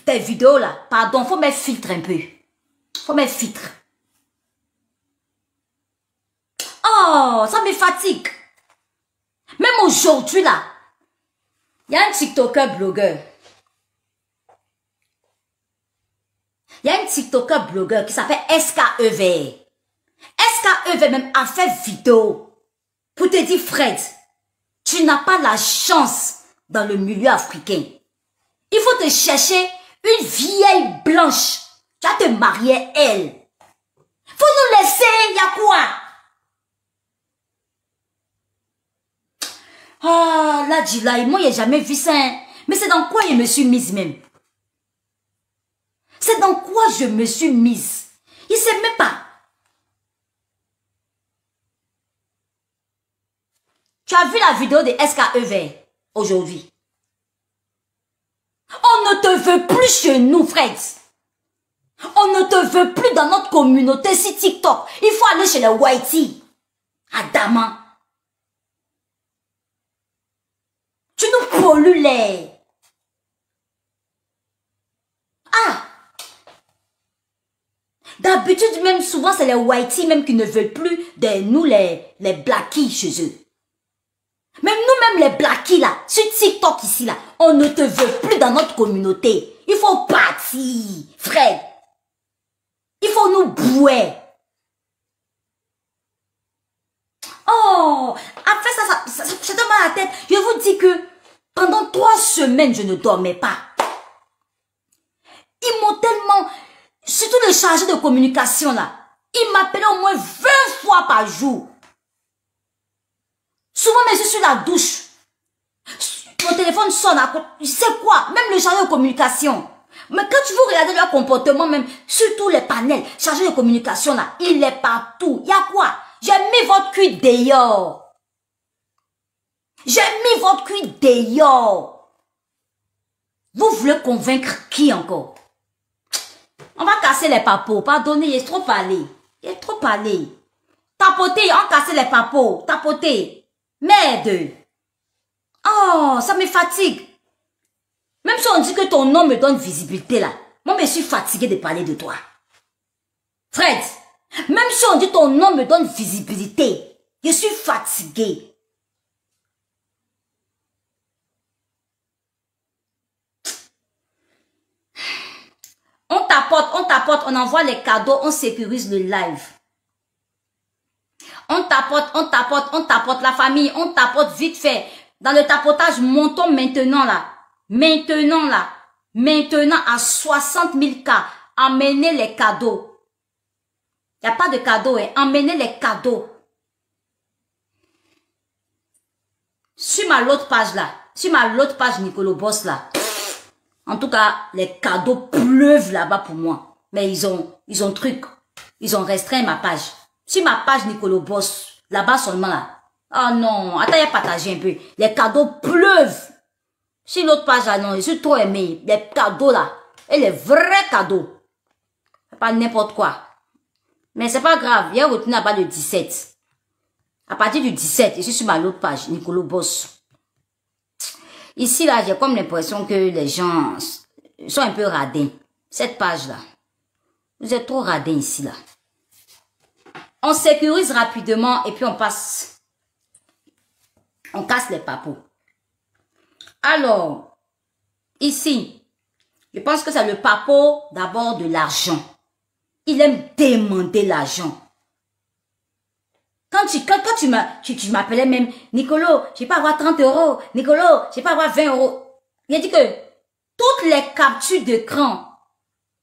tes vidéos là, pardon, faut mettre filtre un peu. Faut mettre filtre. Oh, ça me fatigue. Même aujourd'hui là, il y a un TikToker blogueur. Il y a un TikToker blogueur qui s'appelle SKEV. SKEV même a fait vidéo pour te dire, Fred, tu n'as pas la chance dans le milieu africain. Il faut te chercher une vieille blanche. Tu vas te marier elle. Faut nous laisser, il y a quoi? Ah, là, Djilai, moi, j'ai jamais vu ça. Hein. Mais c'est dans quoi je me suis mise même? C'est dans quoi je me suis mise? Il sait même pas. Tu as vu la vidéo de SKEV aujourd'hui? On ne te veut plus chez nous, Fred. On ne te veut plus dans notre communauté si TikTok. Il faut aller chez les Whitey. Adama. Tu nous pollues les. Ah. D'habitude, même souvent, c'est les Whitey même qui ne veulent plus de nous, les Blackies chez eux. Même nous-mêmes, les Blackies là, sur TikTok ici là, on ne te veut plus dans notre communauté. Il faut partir, frère. Il faut nous bouer. Oh, après ça donne mal à la tête. Je vous dis que pendant 3 semaines, je ne dormais pas. Ils m'ont tellement, surtout les chargés de communication là, ils m'appelaient au moins 20 fois par jour. Souvent, mais je suis sur la douche. Mon téléphone sonne à côté. C'est quoi? Même le chargé de communication. Mais quand tu veux regarder leur comportement, même surtout les panels, chargés de communication là, il est partout. Il y a quoi? J'ai mis votre cul dehors. J'ai mis votre cul dehors. Vous voulez convaincre qui encore? On va casser les papos. Pardonnez, il est trop parlé. Il est trop parlé. Tapoter, on casse les papos. Tapoter. Merde. Oh, ça me fatigue. Même si on dit que ton nom me donne visibilité là, moi je suis fatiguée de parler de toi. Fred, même si on dit ton nom me donne visibilité, je suis fatiguée. On tapote, on envoie les cadeaux, on sécurise le live. On tapote la famille, on tapote vite fait. Dans le tapotage, montons maintenant là. Maintenant à 60 000 cas. Emmenez les cadeaux. Il n'y a pas de cadeaux, hein. Emmenez les cadeaux. Sur ma l'autre page là. Sur ma l'autre page Nicolo Boss là. En tout cas, les cadeaux pleuvent là-bas pour moi. Mais ils ont truc. Ils ont restreint ma page. Sur ma page Nicolo Boss, là-bas seulement là. Oh non, attends, il a partagé un peu. Les cadeaux pleuvent. Sur l'autre page là, non, je suis trop aimé. Les cadeaux là. Et les vrais cadeaux. C'est pas n'importe quoi. Mais c'est pas grave. Il y a retenu là-bas le 17. À partir du 17, je suis sur ma l'autre page, Nicolo Boss. Ici là, j'ai comme l'impression que les gens sont un peu radins. Cette page là. Vous êtes trop radins ici là. On sécurise rapidement et puis on passe. On casse les papos. Alors, ici, je pense que c'est le papo d'abord de l'argent. Il aime demander l'argent. Quand tu m'appelais même, Nicolo, je vais pas avoir 30 €. Nicolo, je vais pas avoir 20 €. Il a dit que toutes les captures d'écran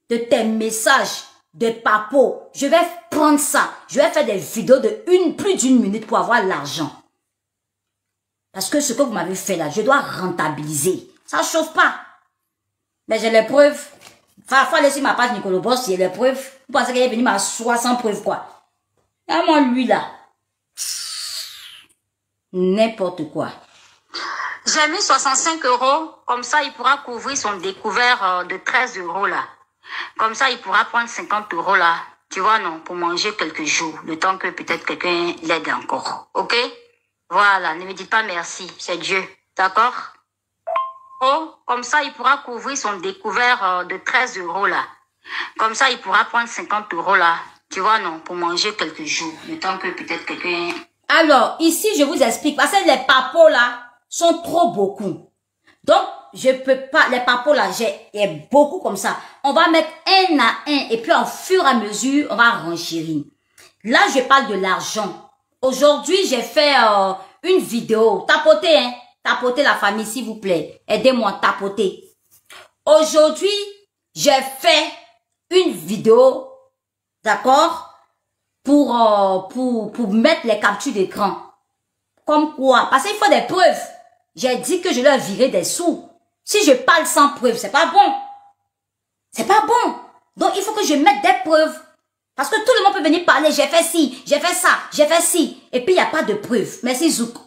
de tes messages de papo, je vais prendre ça. Je vais faire des vidéos de plus d'1 minute pour avoir l'argent. Parce que ce que vous m'avez fait là, je dois rentabiliser. Ça ne chauffe pas. Mais j'ai les preuves. Enfin, il faut aller sur ma page Nicolo Boss, j'ai les preuves. Vous pensez qu'il est venu m'asseoir sans preuve quoi? Regarde-moi lui là. N'importe quoi. J'ai mis 65 €. Comme ça, il pourra couvrir son découvert de 13 € là. Comme ça, il pourra prendre 50 € là. Tu vois, non, pour manger quelques jours. Le temps que peut-être quelqu'un l'aide encore. Ok? Voilà, ne me dites pas merci. C'est Dieu. D'accord? comme ça, il pourra couvrir son découvert de 13 € là. Comme ça, il pourra prendre 50 € là. Tu vois, non, pour manger quelques jours. Le temps que peut-être quelqu'un... Alors, ici, je vous explique. Parce que les papos là sont trop beaucoup. Donc, je peux pas... Les papos là, j'ai beaucoup comme ça. On va mettre un à un. Et puis, au fur et à mesure, on va renchérir. Là, je parle de l'argent. Aujourd'hui, j'ai fait une vidéo. Tapotez, hein. Tapotez la famille, s'il vous plaît. Aidez-moi, tapoter. Aujourd'hui, j'ai fait une vidéo, d'accord, pour mettre les captures d'écran. Comme quoi? Parce qu'il faut des preuves. J'ai dit que je leur virais des sous. Si je parle sans preuve, c'est pas bon. C'est pas bon. Donc, il faut que je mette des preuves. Parce que tout le monde peut venir parler, j'ai fait ci, j'ai fait ça, j'ai fait ci. Et puis, il n'y a pas de preuves. Merci, Zouk.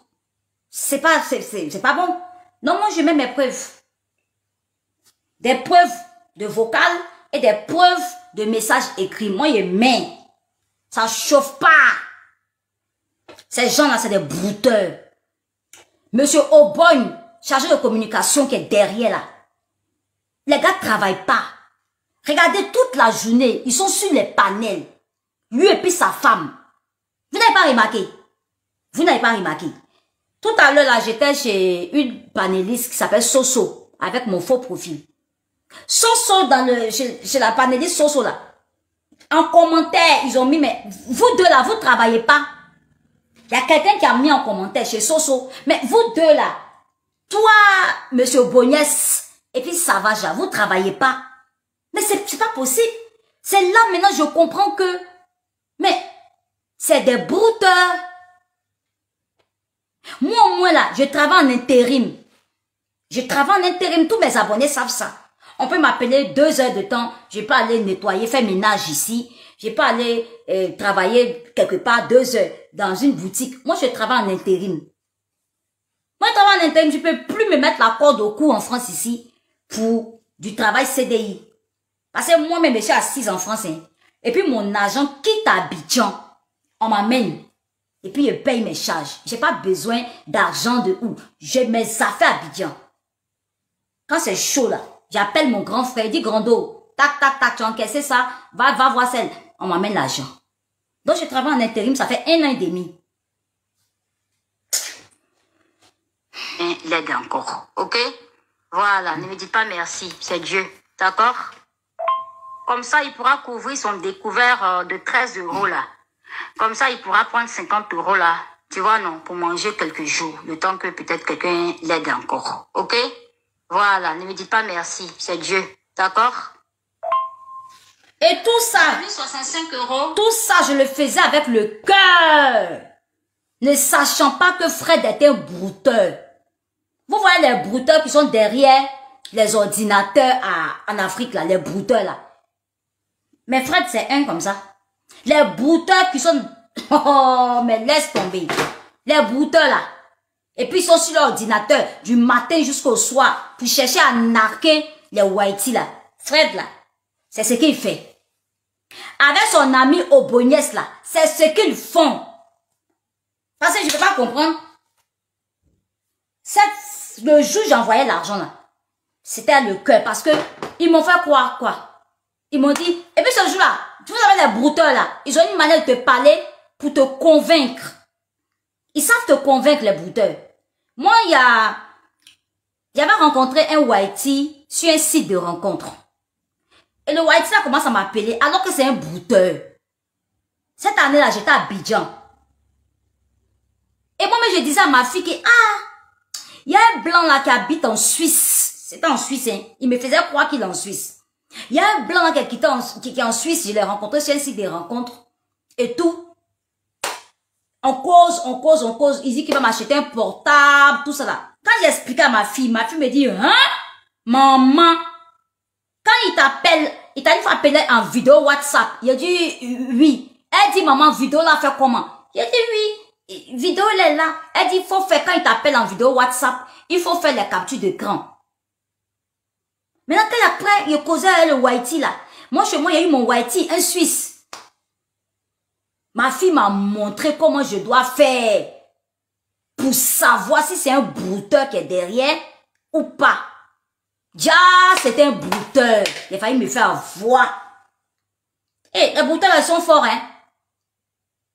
C'est pas bon. Non, moi, je mets mes preuves. Des preuves de vocal et des preuves de messages écrits. Moi, je mets. Ça chauffe pas. Ces gens-là, c'est des brouteurs. Monsieur Obogne, chargé de communication qui est derrière là. Les gars ne travaillent pas. Regardez toute la journée, ils sont sur les panels. Lui et puis sa femme. Vous n'avez pas remarqué? Vous n'avez pas remarqué? Tout à l'heure, là, j'étais chez une panéliste qui s'appelle Soso, avec mon faux profil. Soso, chez la panéliste Soso, là. En commentaire, ils ont mis, mais vous deux, là, vous ne travaillez pas. Il y a quelqu'un qui a mis en commentaire chez Soso. Mais vous deux, là, toi, monsieur Bognès, et puis Savage, là, vous ne travaillez pas. Mais c'est pas possible. C'est là, maintenant, je comprends que, mais, c'est des brouteurs. Moi, au moins, là, je travaille en intérim. Je travaille en intérim. Tous mes abonnés savent ça. On peut m'appeler 2 heures de temps. Je vais pas aller nettoyer, faire ménage ici. Je vais pas aller travailler quelque part 2 heures dans une boutique. Moi, je travaille en intérim. Moi, je travaille en intérim. Je peux plus me mettre la corde au cou en France ici pour du travail CDI. Parce que moi-même, je suis assise en France. Hein. Et puis, mon agent quitte Abidjan. On m'amène. Et puis, je paye mes charges. J'ai pas besoin d'argent de où. J'ai mes affaires à Abidjan. Quand c'est chaud là, j'appelle mon grand frère. Il dit, Grando, tac, tac, tac, tu as encaissé ça. Va voir celle. On m'amène l'argent. Donc, je travaille en intérim. Ça fait 1 an et demi. L'aide encore. Ok? Voilà. Ne me dites pas merci. C'est Dieu. D'accord? Comme ça, il pourra couvrir son découvert de 13 € là. Comme ça, il pourra prendre 50 € là. Tu vois, non, pour manger quelques jours. Le temps que peut-être quelqu'un l'aide encore. Ok? Voilà, ne me dites pas merci. C'est Dieu. D'accord? Et tout ça, 65 €. tout ça, je le faisais avec le cœur. Ne sachant pas que Fred était un brouteur. Vous voyez les brouteurs qui sont derrière les ordinateurs en Afrique, là, les brouteurs, là. Mais Fred, c'est un comme ça. Les brouteurs qui sont... Oh, mais laisse tomber. Les brouteurs, là. Et puis, ils sont sur l'ordinateur du matin jusqu'au soir pour chercher à narquer les whiteys, là. Fred, là, c'est ce qu'il fait. Avec son ami Obognès, là, c'est ce qu'ils font. Parce que je ne peux pas comprendre. Le jour où j'envoyais l'argent, là, c'était le cœur. Parce que ils m'ont fait croire, quoi. Ils m'ont dit, et puis ce jour-là, vous avez les brouteurs là, ils ont une manière de te parler pour te convaincre. Ils savent te convaincre, les brouteurs. Moi, j'avais rencontré un whitey sur un site de rencontre. Et le whitey là commence à m'appeler alors que c'est un brouteur. Cette année-là, j'étais à Abidjan. Et moi, je disais à ma fille que, il y a un blanc là qui habite en Suisse. C'était en Suisse, hein. Il me faisait croire qu'il est en Suisse. Il y a un blanc là qui est en Suisse, je l'ai rencontré sur un site de rencontres. Et tout. On cause. Il dit qu'il va m'acheter un portable, tout ça là. Quand j'ai expliqué à ma fille me dit, hein? Maman, quand il t'appelle, il t'a une fois appelé en vidéo WhatsApp. Il a dit, oui. Elle dit, maman, vidéo là fait comment? Il a dit, oui. Vidéo elle est là. Elle dit, il faut faire, quand il t'appelle en vidéo WhatsApp, il faut faire les captures d'écran. Maintenant, quand après, il causait avec le whitey là. Moi, chez moi, il y a eu mon whitey, un Suisse. Ma fille m'a montré comment je dois faire pour savoir si c'est un brouteur qui est derrière ou pas. Dia, c'est un brouteur. Il a failli me faire voir. Eh, les brouteurs, ils sont forts, hein.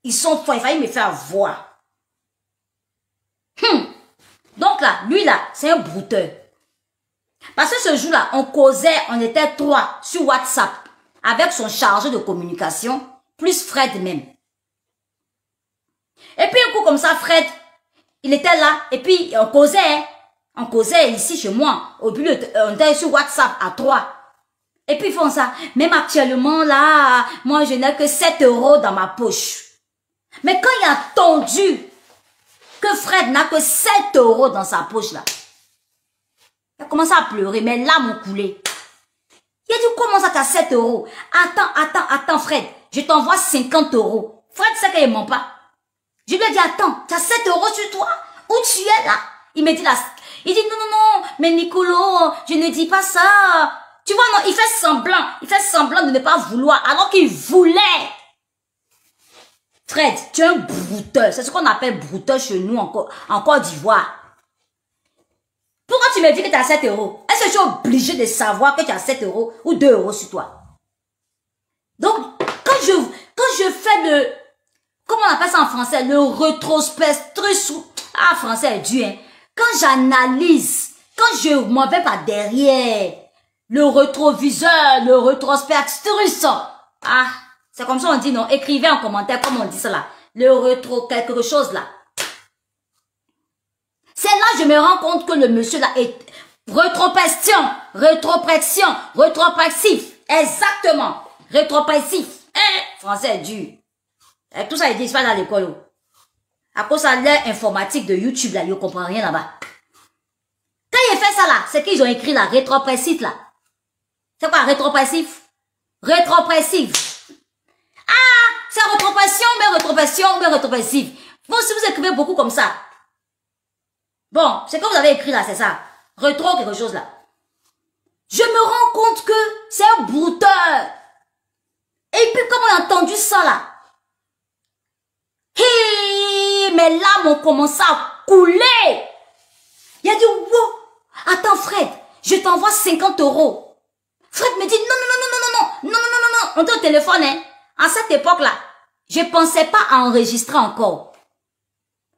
Ils sont forts, il a failli me faire voir. Donc là, lui là, c'est un brouteur. Parce que ce jour-là, on causait, on était 3 sur WhatsApp avec son chargé de communication, plus Fred même. Et puis un coup comme ça, Fred, il était là, et puis on causait, hein. On causait ici chez moi. Au début, on était sur WhatsApp à 3. Et puis ils font ça. Même actuellement, là, moi, je n'ai que 7 € dans ma poche. Mais quand il a entendu que Fred n'a que 7 € dans sa poche, là, il a commencé à pleurer, mes larmes ont coulé. Il a dit, comment ça, t'as 7 €? Attends, Fred, je t'envoie 50 €. Fred sait qu'il ne ment pas. Je lui ai dit, attends, tu as 7 € sur toi? Où tu es là? Il me dit là, il dit, non, mais Nicolo, je ne dis pas ça. Tu vois, non, il fait semblant de ne pas vouloir, alors qu'il voulait. Fred, tu es un brouteur. C'est ce qu'on appelle brouteur chez nous en Côte d'Ivoire. Pourquoi tu me dis que tu as 7 €? Est-ce que je suis obligé de savoir que tu as 7 € ou 2 € sur toi? Donc, quand je fais le, comment on appelle ça en français? Le rétrospective. Ah, français est dur, hein. Quand j'analyse, quand je m'en vais par derrière, le rétroviseur, le rétrospective, ah, c'est comme ça on dit, non? Écrivez en commentaire comme on dit ça là. Le rétro quelque chose là. C'est là que je me rends compte que le monsieur là est rétropression, rétropressif. Exactement. Rétropressif. Français est dur. Et tout ça, il dit, c'est pas dans l'école. À cause de l'air informatique de YouTube là, ils ne comprennent rien là-bas. Quand il fait ça là, c'est qu'ils ont écrit là, rétropressif là. C'est quoi rétropressif? Rétropressif. Ah, c'est rétropression, mais rétropressif. Bon, si vous écrivez beaucoup comme ça. Bon, c'est que vous avez écrit là, c'est ça. Rétro quelque chose là. Je me rends compte que c'est un brouteur. Et puis comme on a entendu ça là. Hi, mes larmes ont commencé à couler. Il a dit, wow, attends Fred, je t'envoie 50 €. Fred me dit, non, on est au téléphone, hein. À cette époque-là, je ne pensais pas à enregistrer encore.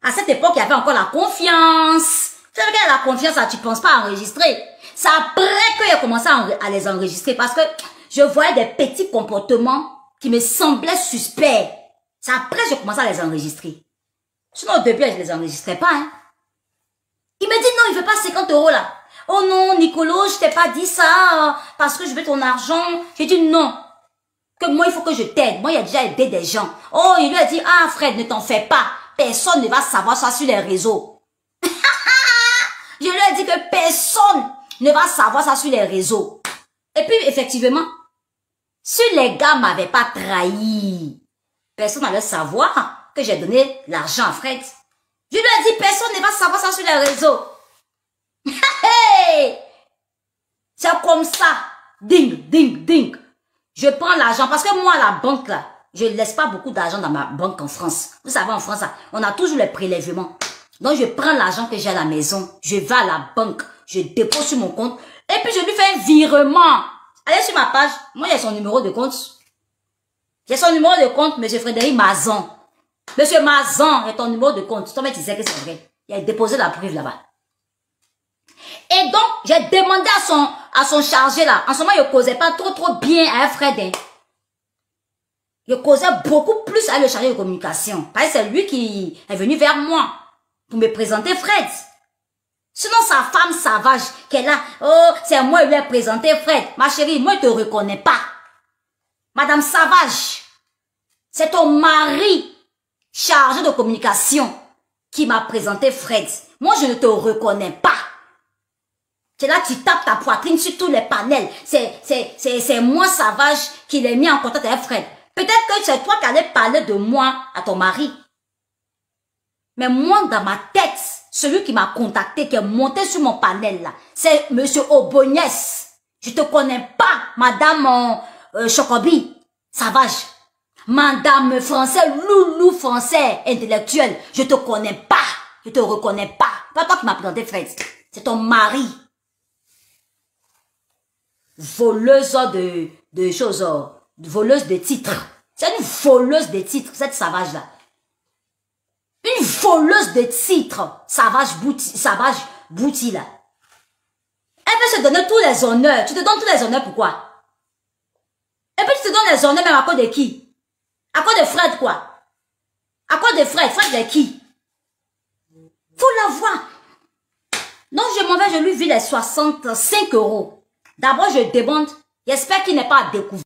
À cette époque, il y avait encore la confiance. Tu sais, la confiance, là, tu ne penses pas à enregistrer. C'est après que j'ai commencé à les enregistrer parce que je voyais des petits comportements qui me semblaient suspects. C'est après que j'ai commencé à les enregistrer. Sinon, au début, je ne les enregistrais pas, hein. Il me dit, non, il ne veut pas 50 € là. Oh non, Nicolo, je t'ai pas dit ça parce que je veux ton argent. J'ai dit non. Que moi, il faut que je t'aide. Moi, il a déjà aidé des gens. Oh, il lui a dit, ah, Fred, ne t'en fais pas. Personne ne va savoir ça sur les réseaux. Je lui ai dit que personne ne va savoir ça sur les réseaux. Et puis, effectivement, si les gars m'avaient pas trahi, personne n'allait savoir que j'ai donné l'argent à Fred. Je lui ai dit, personne ne va savoir ça sur les réseaux. Hey! C'est comme ça. Ding, ding, ding. Je prends l'argent parce que moi, à la banque, là, je ne laisse pas beaucoup d'argent dans ma banque en France. Vous savez, en France, là, on a toujours les prélèvements. Donc, je prends l'argent que j'ai à la maison, je vais à la banque, je dépose sur mon compte et puis je lui fais un virement. Allez sur ma page, moi, j'ai son numéro de compte. J'ai son numéro de compte, monsieur Frédéric Mazan. Monsieur Mazan, j'ai ton numéro de compte. Toi, tu sais que c'est vrai. Il a déposé la preuve là-bas. Et donc, j'ai demandé à son chargé là. En ce moment, il ne causait pas trop bien à Fred. Hein. Il causait beaucoup plus à le chargé de communication. Parce que c'est lui qui est venu vers moi pour me présenter Fred. Sinon, sa femme sauvage qui est là. Oh, c'est moi qui lui ai présenté Fred. Ma chérie, moi, je ne te reconnais pas. Madame Savage, c'est ton mari chargé de communication qui m'a présenté Fred. Moi, je ne te reconnais pas. C'est là que tu tapes ta poitrine sur tous les panels. C'est moi, Savage, qui l'ai mis en contact avec Fred. Peut-être que c'est toi qui allais parler de moi à ton mari. Mais moi, dans ma tête, celui qui m'a contacté, qui est monté sur mon panel là, c'est monsieur Obognès. Je te connais pas, madame Chocobi, Savage. Madame français, loulou français, intellectuel. Je te connais pas. Je te reconnais pas. Pas toi qui m'as présenté Fred. C'est ton mari. voleuse de choses, voleuse de titres. C'est une voleuse de titres, cette sauvage-là. Une voleuse de titres, sauvage bouti là. Elle peut se donner tous les honneurs. Tu te donnes tous les honneurs pourquoi? Et puis tu te donnes les honneurs même à cause de qui? À cause de Fred quoi? À cause de Fred? Fred de qui? Faut la voir. Donc je m'en vais, je lui vis les 65 €. D'abord je demande, j'espère qu'il n'est pas découvert.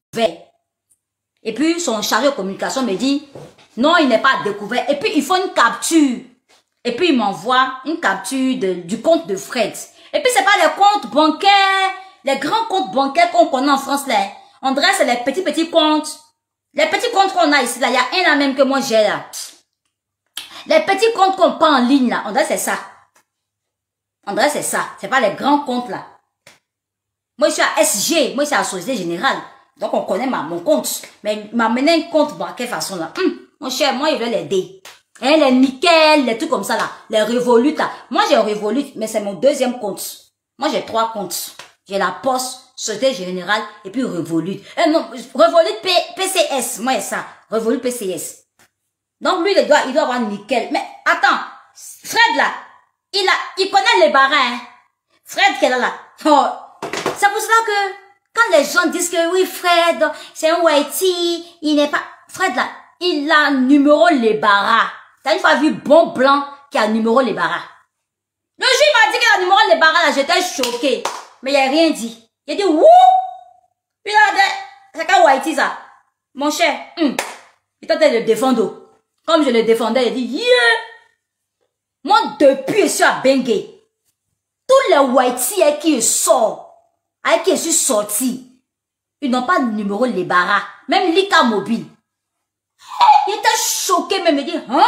Et puis son chargé de communication me dit, non il n'est pas découvert. Et puis il faut une capture. Et puis il m'envoie une capture du compte de Fred. Et puis c'est pas les comptes bancaires, les grands comptes bancaires qu'on connaît en France là. On dirait c'est les petits comptes. Les petits comptes qu'on a ici là, il y a un là même que moi j'ai là. Les petits comptes qu'on prend en ligne là, on dirait c'est ça. On dirait c'est ça, c'est pas les grands comptes là. Moi je suis à SG, moi je suis à la Société Générale. Donc on connaît mon compte. Mais il m'a mené un compte bancaire façon là. Mon cher, moi je vais l'aider. Hein, les nickel, les trucs comme ça là, les Revolut là. Moi j'ai Revolut, mais c'est mon deuxième compte. Moi j'ai 3 comptes. J'ai la Poste, Société Générale et puis Revolut. Non, Revolut PCS, moi c'est ça. Revolut PCS. Donc lui il doit avoir nickel. Mais attends, Fred là, il connaît les barins. Hein. Fred qui est là. Oh, c'est pour cela que quand les gens disent que oui Fred, c'est un whitey, il n'est pas... Fred là, il a numéro les barras. T'as une fois vu Bon Blanc qui a numéro les barras. Le jour il m'a dit qu'il a numéro les barras là, j'étais choqué. Mais il n'a rien dit. Il a dit wouh! Puis là, c'est qu'un whitey ça. Mon cher, il tentait de le défendre. Comme je le défendais, il dit yeah! Moi depuis je suis à Bengue. Tous les whitey avec qui je sors, avec qui je suis sorti, ils n'ont pas de numéro les barras. Même Lika Mobile. Il était choqué, mais me dit, hein?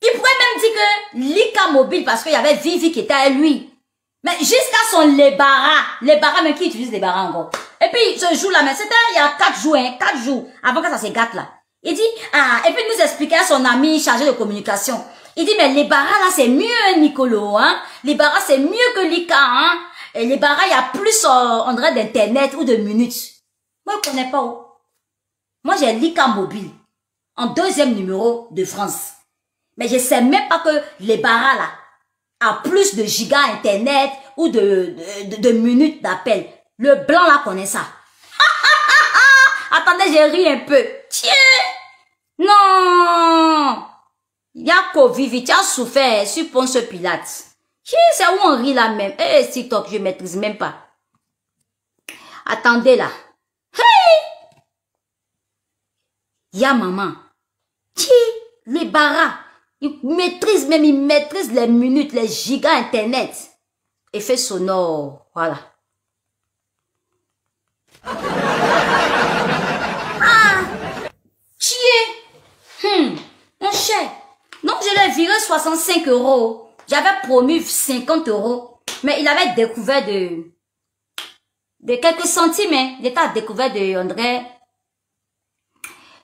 Il pourrait même dire que Lika Mobile, parce qu'il y avait Vivi qui était à lui. Mais jusqu'à son les barras même qui utilise les barras encore. Et puis, ce jour-là, mais c'était il y a 4 jours, hein, 4 jours, avant que ça se gâte là. Il dit, et puis il nous expliquait à son ami chargé de communication. Il dit, mais les barras là, c'est mieux, Nicolo, hein? Les barras, c'est mieux que Lika, hein? Et les barras, il y a plus, on dirait, d'internet ou de minutes. Moi, je connais pas où. Moi, j'ai Lika Mobile, en deuxième numéro de France. Mais je sais même pas que les barras là, a plus de giga internet ou de minutes d'appel. Le blanc là connaît ça. Attendez, j'ai ri un peu. Tiens! Non! Il y a Covid, tu as souffert sur Ponce Pilate. C'est où on rit là même. Eh, TikTok, je maîtrise même pas. Attendez là. Hey! Il y a maman. Tiens, les barras. Il maîtrise les minutes, les gigas internet. Effet sonore. Voilà. Mon cher. Donc, je l'ai viré 65 €. J'avais promis 50 €. Mais il avait découvert de quelques centimes. Hein. Il était à découvert de, on dirait,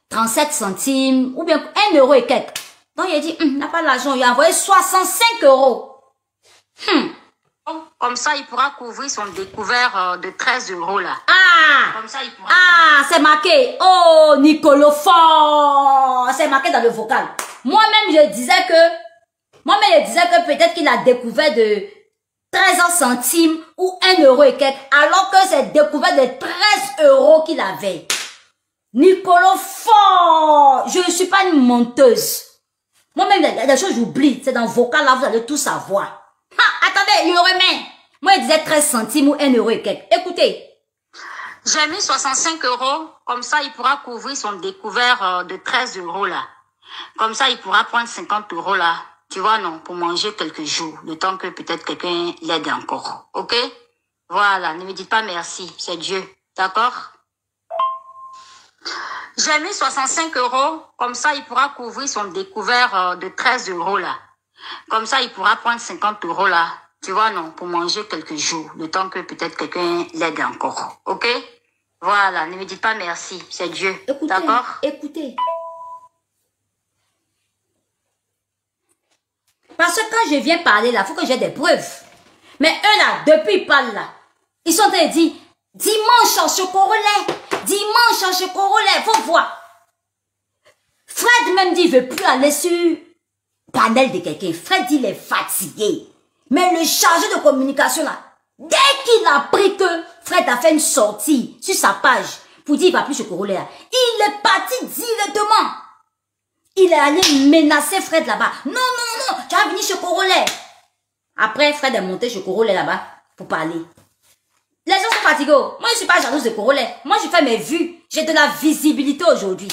37 centimes. Ou bien 1 € et quelques. Donc, il a dit, il n'a pas l'argent. Il a envoyé 65 €. Comme ça, il pourra couvrir son découvert de 13 € là. Comme ça, il pourra... c'est marqué. Oh, Nicolo fort. C'est marqué dans le vocal. Moi-même, je disais que peut-être qu'il a découvert de 13 centimes ou 1 € et quelques, alors que c'est découvert de 13 € qu'il avait. Nicolo fort. Je ne suis pas une menteuse. Moi-même, il y a des choses que j'oublie. C'est dans le vocal, là, vous allez tout savoir. Attendez, il remet. Moi, il disait 13 centimes ou 1 € et quelques. Écoutez. J'ai mis 65 €. Comme ça, il pourra couvrir son découvert de 13 € là. Comme ça, il pourra prendre 50 € là. Tu vois, non, pour manger quelques jours. Le temps que peut-être quelqu'un l'aide encore. Ok? Voilà, ne me dites pas merci. C'est Dieu. D'accord? J'ai mis 65 €. Comme ça, il pourra couvrir son découvert de 13 € là. Comme ça, il pourra prendre 50 € là. Tu vois, non, pour manger quelques jours. Le temps que peut-être quelqu'un l'aide encore. Ok? Voilà, ne me dites pas merci. C'est Dieu. D'accord? Écoutez. Parce que quand je viens parler là, il faut que j'ai des preuves. Mais eux là, depuis ils parlent là, ils sont en train de dire, dimanche en chocolat, dimanche en chocolat, faut voir. Fred même dit, il veut plus aller sur le panel de quelqu'un. Fred dit, il est fatigué. Mais le chargé de communication là, dès qu'il a appris que Fred a fait une sortie sur sa page pour dire, il va plus chocolat là, il est parti directement. Il est allé menacer Fred là-bas. Non, non, non, tu vas venir chez Corolet. Après, Fred est monté chez Corolet là-bas pour parler. Les gens sont fatigués. Moi, je ne suis pas jalouse de Corolet. Moi, je fais mes vues. J'ai de la visibilité aujourd'hui.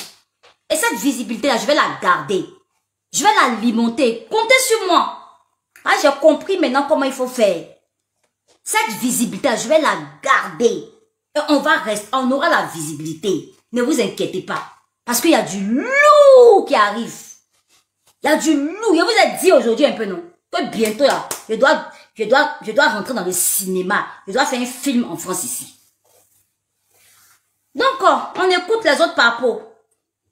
Et cette visibilité-là, je vais la garder. Je vais l'alimenter. Comptez sur moi. Ah, j'ai compris maintenant comment il faut faire. Cette visibilité-là, je vais la garder. Et on aura la visibilité. Ne vous inquiétez pas. Parce qu'il y a du lourd qui arrive. Il y a du lourd. Je vous ai dit aujourd'hui un peu, non? Que bientôt, là, je dois rentrer dans le cinéma. Je dois faire un film en France ici. Donc, on écoute les autres papos.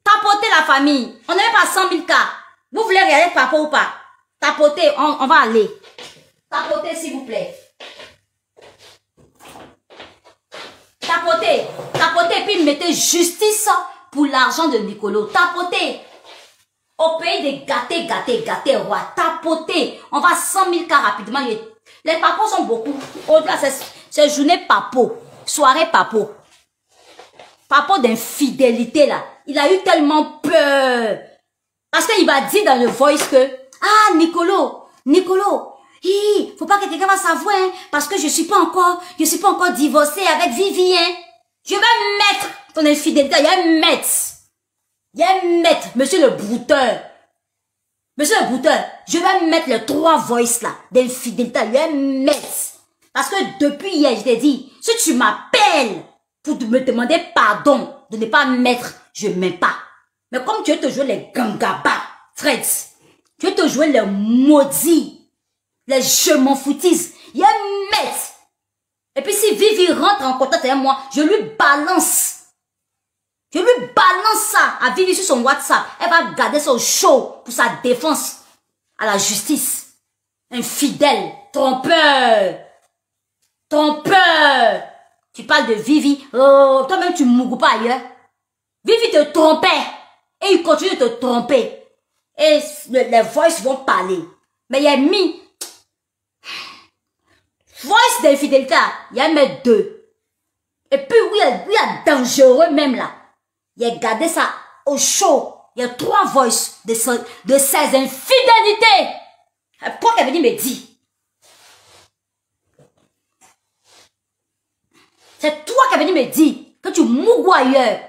Tapoter la famille. On n'est pas 100 000 cas. Vous voulez regarder papo ou pas? Tapoter, on va aller. Tapoter, s'il vous plaît. Tapoter. Tapoter, puis mettez justice pour l'argent de Nicolo. Tapoter. Au pays des gâtés, roi. Tapoter. On va 100 000 cas rapidement. Les papos sont beaucoup. Au-delà, c'est journée papo. Soirée papo. Papo d'infidélité, là. Il a eu tellement peur. Parce qu'il m'a dit dans le voice que, ah, Nicolo, faut pas que quelqu'un va savoir, hein, parce que je suis pas encore divorcée avec Vivi, hein. Je vais mettre ton infidélité, il y a un maître, monsieur le brouteur, je vais mettre les 3 voices là, d'infidélité, il y a un maître. Parce que depuis hier, je t'ai dit, si tu m'appelles pour me demander pardon de ne pas mettre, je ne mets pas. Mais comme tu veux te jouer les gangabas, Fred, tu veux te jouer les maudits, les je m'en foutise, il y a un maître. Et puis si Vivi rentre en contact avec moi, je lui balance. Ça à Vivi sur son WhatsApp. Elle va garder son show pour sa défense à la justice. Infidèle, trompeur. Tu parles de Vivi. Oh, toi-même tu ne mourras pas ailleurs. Vivi te trompait. Et il continue de te tromper. Et les voices vont parler. Mais il y a mis voice d'infidélité. Il y a mis 2. Et puis oui, il y a dangereux même là. Il a gardé ça au show. Il y a 3 voices de ces infidélités. Pourquoi qu'elle venait me dire? C'est toi qui es venu me dire que tu mourras ailleurs.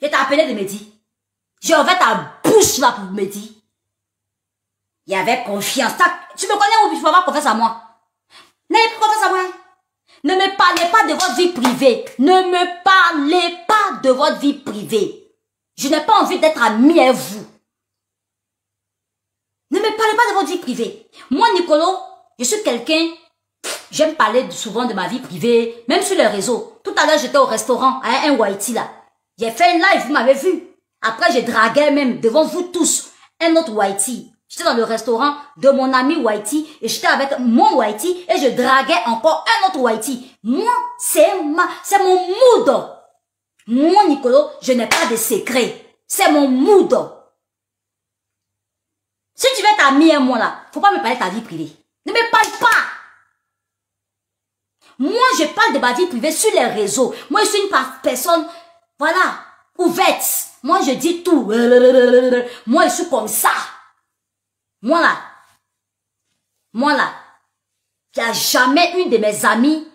Je t'ai appelé de me dire. J'ai ouvert ta bouche là pour me dire. Il y avait confiance. Tu me connais ou tu peux avoir confiance à moi? N'ayez pas confiance à moi. Ne me parlez pas de votre vie privée. Ne me parlez pas de votre vie privée. Je n'ai pas envie d'être amie avec vous. Ne me parlez pas de votre vie privée. Moi, Nicolo, je suis quelqu'un, j'aime parler souvent de ma vie privée, même sur les réseaux. Tout à l'heure, j'étais au restaurant, à un Whitey là. J'ai fait un live, vous m'avez vu. Après, j'ai dragué même devant vous tous un autre Whitey. J'étais dans le restaurant de mon ami Whitey et j'étais avec mon Whitey et je draguais encore un autre Whitey. Moi, c'est mon mood. Moi, Nicolo, je n'ai pas de secret. C'est mon mood. Si tu veux être ami avec moi là, faut pas me parler de ta vie privée. Ne me parle pas. Moi, je parle de ma vie privée sur les réseaux. Moi, je suis une personne, voilà, ouverte. Moi, je dis tout. Moi, je suis comme ça. Moi là, il n'y a jamais une de mes amies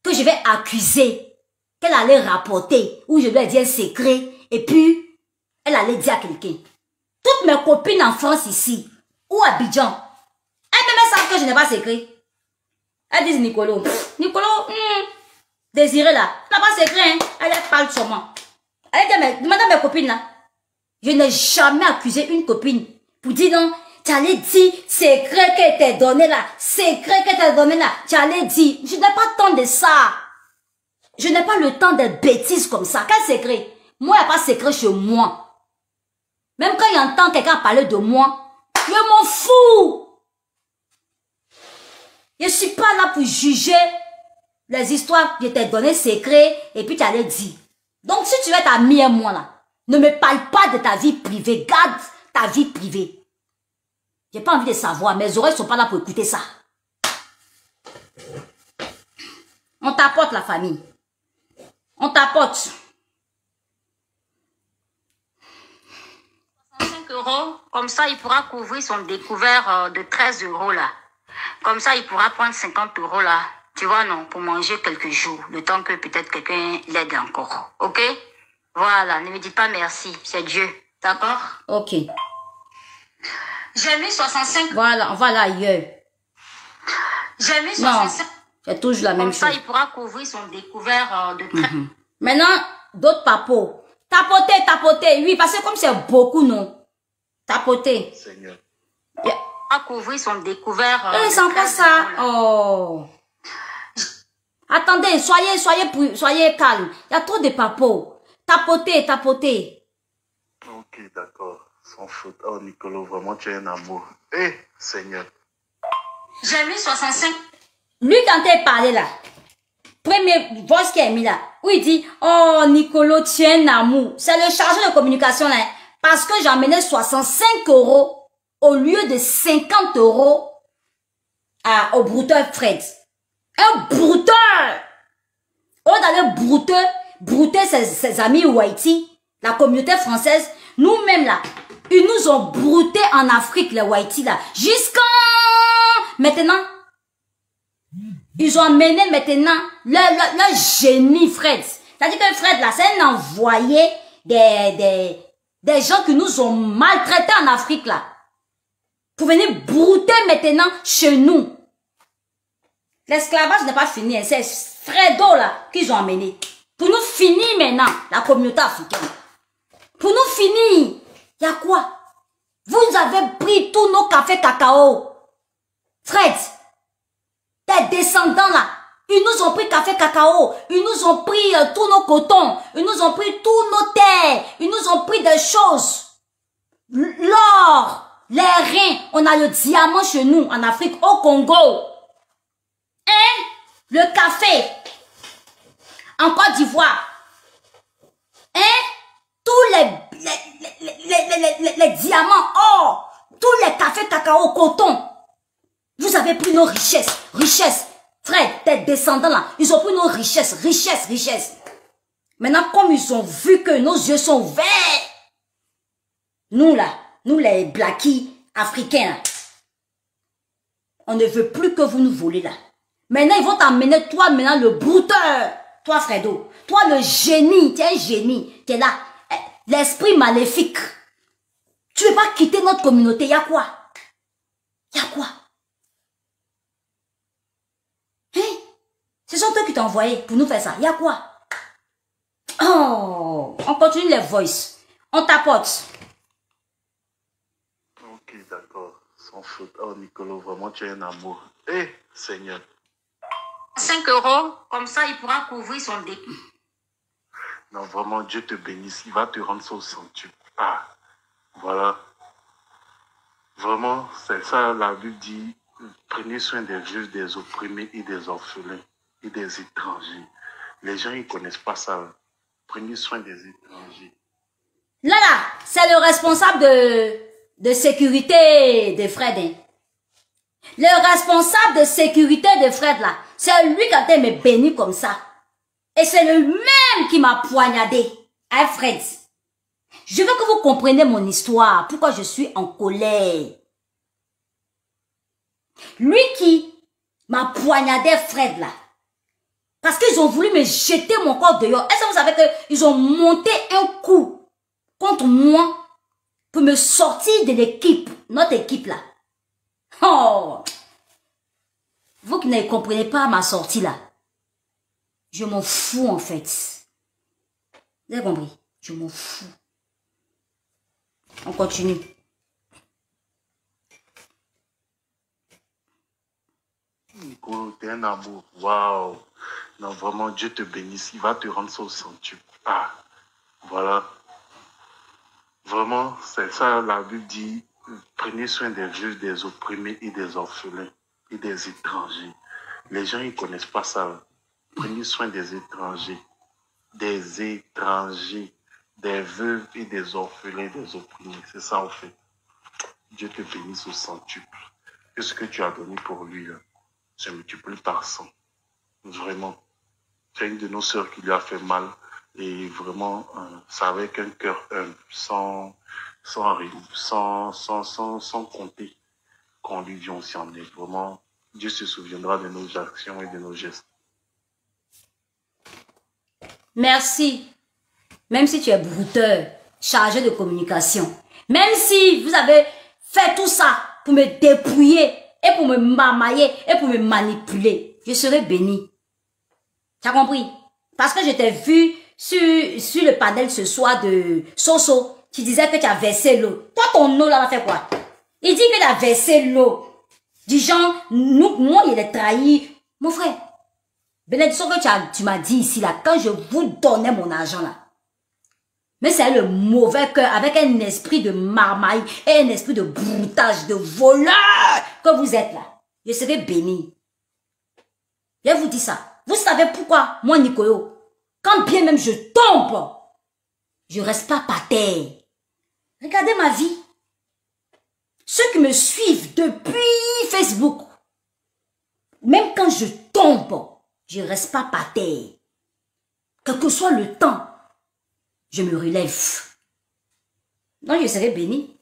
que je vais accuser, qu'elle allait rapporter, ou je lui ai dit un secret, et puis, elle allait dire à quelqu'un. Toutes mes copines en France ici, ou à Abidjan, elles savent que je n'ai pas de secret. Elles disent Nicolo, Désiré là, tu n'as pas de secret, hein? Elle parle sur moi. Elle dit, demande à mes copines là. Je n'ai jamais accusé une copine pour dire non. Tu allais dire, secret que t'es donné là, tu allais dire, je n'ai pas le temps de ça. Je n'ai pas le temps de bêtises comme ça. Quel secret? Moi, il n'y a pas de secret chez moi. Même quand il entend quelqu'un parler de moi, je m'en fous. Je ne suis pas là pour juger les histoires que je t'ai données secrets et puis tu allais dire. Donc, si tu es ta amie et moi là, ne me parle pas de ta vie privée. Garde ta vie privée. J'ai pas envie de savoir. Mes oreilles sont pas là pour écouter ça. On t'apporte la famille. On t'apporte. 5 euros, comme ça il pourra couvrir son découvert de 13 euros là. Comme ça il pourra prendre 50 euros là. Tu vois non, pour manger quelques jours. Le temps que peut-être quelqu'un l'aide encore. Ok? Voilà, ne me dites pas merci. C'est Dieu. D'accord? Ok. J'ai mis 65. Voilà, on va là ailleurs. J'ai mis 65. Non, c'est toujours la même chose. Comme ça il pourra couvrir son découvert de 13 euros. Maintenant, d'autres papos. Tapoter, tapoter. Oui, parce que comme c'est beaucoup, non. Tapoter. Seigneur. Il pourra couvrir son découvert Eh, c'est encore ça. Oh. Attendez, soyez calme. Il y a trop de papos. Tapoter, tapoter. Ok, d'accord. Sans faute. Oh, Nicolo, vraiment, tu es un amour. Eh, Seigneur. J'ai mis 65. Lui, quand il parlait là, première voix qu'il a mis là, où il dit, oh, Nicolo, tu es un amour. C'est le chargé de communication là. Parce que j'emmenais 65 euros au lieu de 50 euros au brouteur Fred. Un brouteur! Oh, dans le brouter ses amis au Haïti, la communauté française, nous-mêmes là, ils nous ont brouté en Afrique, les Haïti là, jusqu'à maintenant. Ils ont amené maintenant le génie Fred. C'est-à-dire que Fred là, c'est un envoyé des gens qui nous ont maltraités en Afrique là. Pour venir brouter maintenant chez nous. L'esclavage n'est pas fini, hein. C'est Fredo là qu'ils ont amené. Pour nous finir maintenant, la communauté africaine. Pour nous finir, il y a quoi? Vous avez pris tous nos cafés cacao. Fred, tes descendants là, ils nous ont pris café cacao, ils nous ont pris tous nos cotons, ils nous ont pris tous nos terres, ils nous ont pris des choses. L'or, les reins, on a le diamant chez nous en Afrique, au Congo. Hein? Le café, en Côte d'Ivoire. Hein? Tous les diamants, or, tous les cafés cacao, coton. Vous avez pris nos richesses, richesses. Frère, tes descendants là, ils ont pris nos richesses, richesses, richesses. Maintenant, comme ils ont vu que nos yeux sont verts, nous là, nous les blackies africains là, on ne veut plus que vous nous volez là. Maintenant, ils vont t'emmener, toi, maintenant, le brouteur. Toi, Fredo. Toi, le génie. Tu es un génie. Tu es là. L'esprit maléfique. Tu ne veux pas quitter notre communauté. Il y a quoi? Il y a quoi? Hein? Ce sont eux qui t'ont envoyé pour nous faire ça. Il y a quoi? Oh, on continue les voices. On tapote. Ok, d'accord. Sans faute. Oh, Nicolo, vraiment, tu es un amour. Eh, Seigneur. 5 euros, comme ça il pourra couvrir son découvert. Non, vraiment, Dieu te bénisse. Il va te rendre ça au centuple. Ah, voilà. Vraiment, c'est ça, la Bible dit, prenez soin des vieux, des opprimés et des orphelins et des étrangers. Les gens, ils ne connaissent pas ça. Prenez soin des étrangers. Là, c'est le responsable de sécurité de Fred. Hein. Le responsable de sécurité de Fred, là, c'est lui qui a été me béni comme ça. Et c'est le même qui m'a poignardé. Hein, Fred? Je veux que vous compreniez mon histoire. Pourquoi je suis en colère. Lui qui m'a poignardé, Fred, là. Parce qu'ils ont voulu me jeter mon corps dehors. Est-ce que vous savez qu'ils ont monté un coup contre moi pour me sortir de l'équipe, notre équipe, là. Oh! Vous qui ne comprenez pas ma sortie, là. Je m'en fous, en fait. Vous avez compris? Je m'en fous. On continue. Nico, t'es un amour. Waouh. Non, vraiment, Dieu te bénisse. Il va te rendre ça au centuple. Ah, voilà. Vraiment, c'est ça, la Bible dit, prenez soin des vieux, des opprimés et des orphelins et des étrangers. Les gens, ils ne connaissent pas ça. Prenez soin des étrangers. Des étrangers. Des veuves et des orphelins, des opprimés. C'est ça, en fait. Dieu te bénisse au centuple. Que ce que tu as donné pour lui, se multiplie par 100. Vraiment. C'est une de nos sœurs qui lui a fait mal. Et vraiment, c'est avec un cœur humble, sans compter qu'on lui dit on s'y en est. Vraiment, Dieu se souviendra de nos actions et de nos gestes. Merci. Même si tu es brouteur, chargé de communication, même si vous avez fait tout ça pour me dépouiller et pour me marmailler et pour me manipuler, je serai béni. Tu as compris? Parce que je t'ai vu sur le panel ce soir de Soso, qui disait que tu as versé l'eau. Toi, ton eau là, a fait quoi? Il dit que tu as versé l'eau. Du genre, moi, il est trahi. Mon frère, bénédiction que tu m'as dit ici là, quand je vous donnais mon argent là. Mais c'est le mauvais cœur, avec un esprit de marmaille et un esprit de broutage, de voleur que vous êtes là. Je serai béni. Je vous dis ça. Vous savez pourquoi, moi, Nicolo, quand bien même je tombe, je ne reste pas par terre. Regardez ma vie. Ceux qui me suivent depuis Facebook, même quand je tombe, je ne reste pas par terre. Quel que soit le temps, je me relève. Donc je serai béni.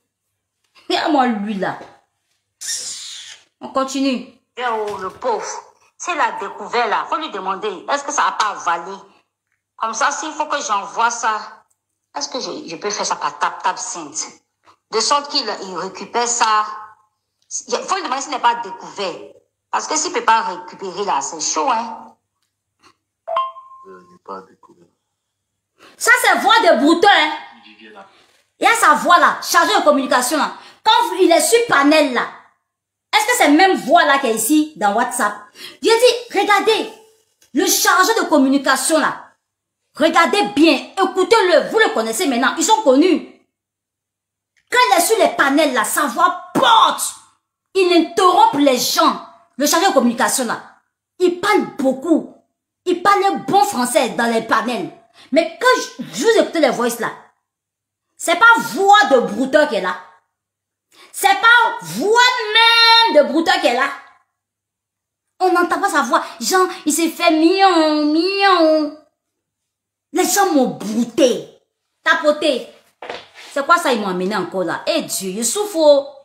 Regarde-moi lui là. On continue. Oh, le pauvre. C'est la découverte là. Il faut lui demander, est-ce que ça n'a pas avalé? Comme ça, s'il faut que j'envoie ça, est-ce que je peux faire ça par tap sainte? De sorte qu'il récupère ça. Il faut lui demander s'il n'est pas découvert. Parce que s'il ne peut pas récupérer là, c'est chaud, hein? Il n'est pas découvert. Ça, c'est voix de brouteur, hein? Il y a sa voix là, chargée de communication là. Quand il est sur panel là, est-ce que c'est même voix là qui est ici dans WhatsApp? J'ai dit, regardez, le chargé de communication là. Regardez bien, écoutez-le, vous le connaissez maintenant, ils sont connus. Quand il est sur les panels là, sa voix porte. Il interrompt les gens. Le chargé de communication là, il parle beaucoup. Il parle bon français dans les panels. Mais quand je vous écoute les voix là, c'est pas voix de brouteur qui est là. C'est pas voix même de brouteur qui est là. On n'entend pas sa voix. Genre, il s'est fait mion, mion. Les gens m'ont brouté, tapoté. C'est quoi ça, ils m'ont amené encore là? Eh Dieu, je souffre.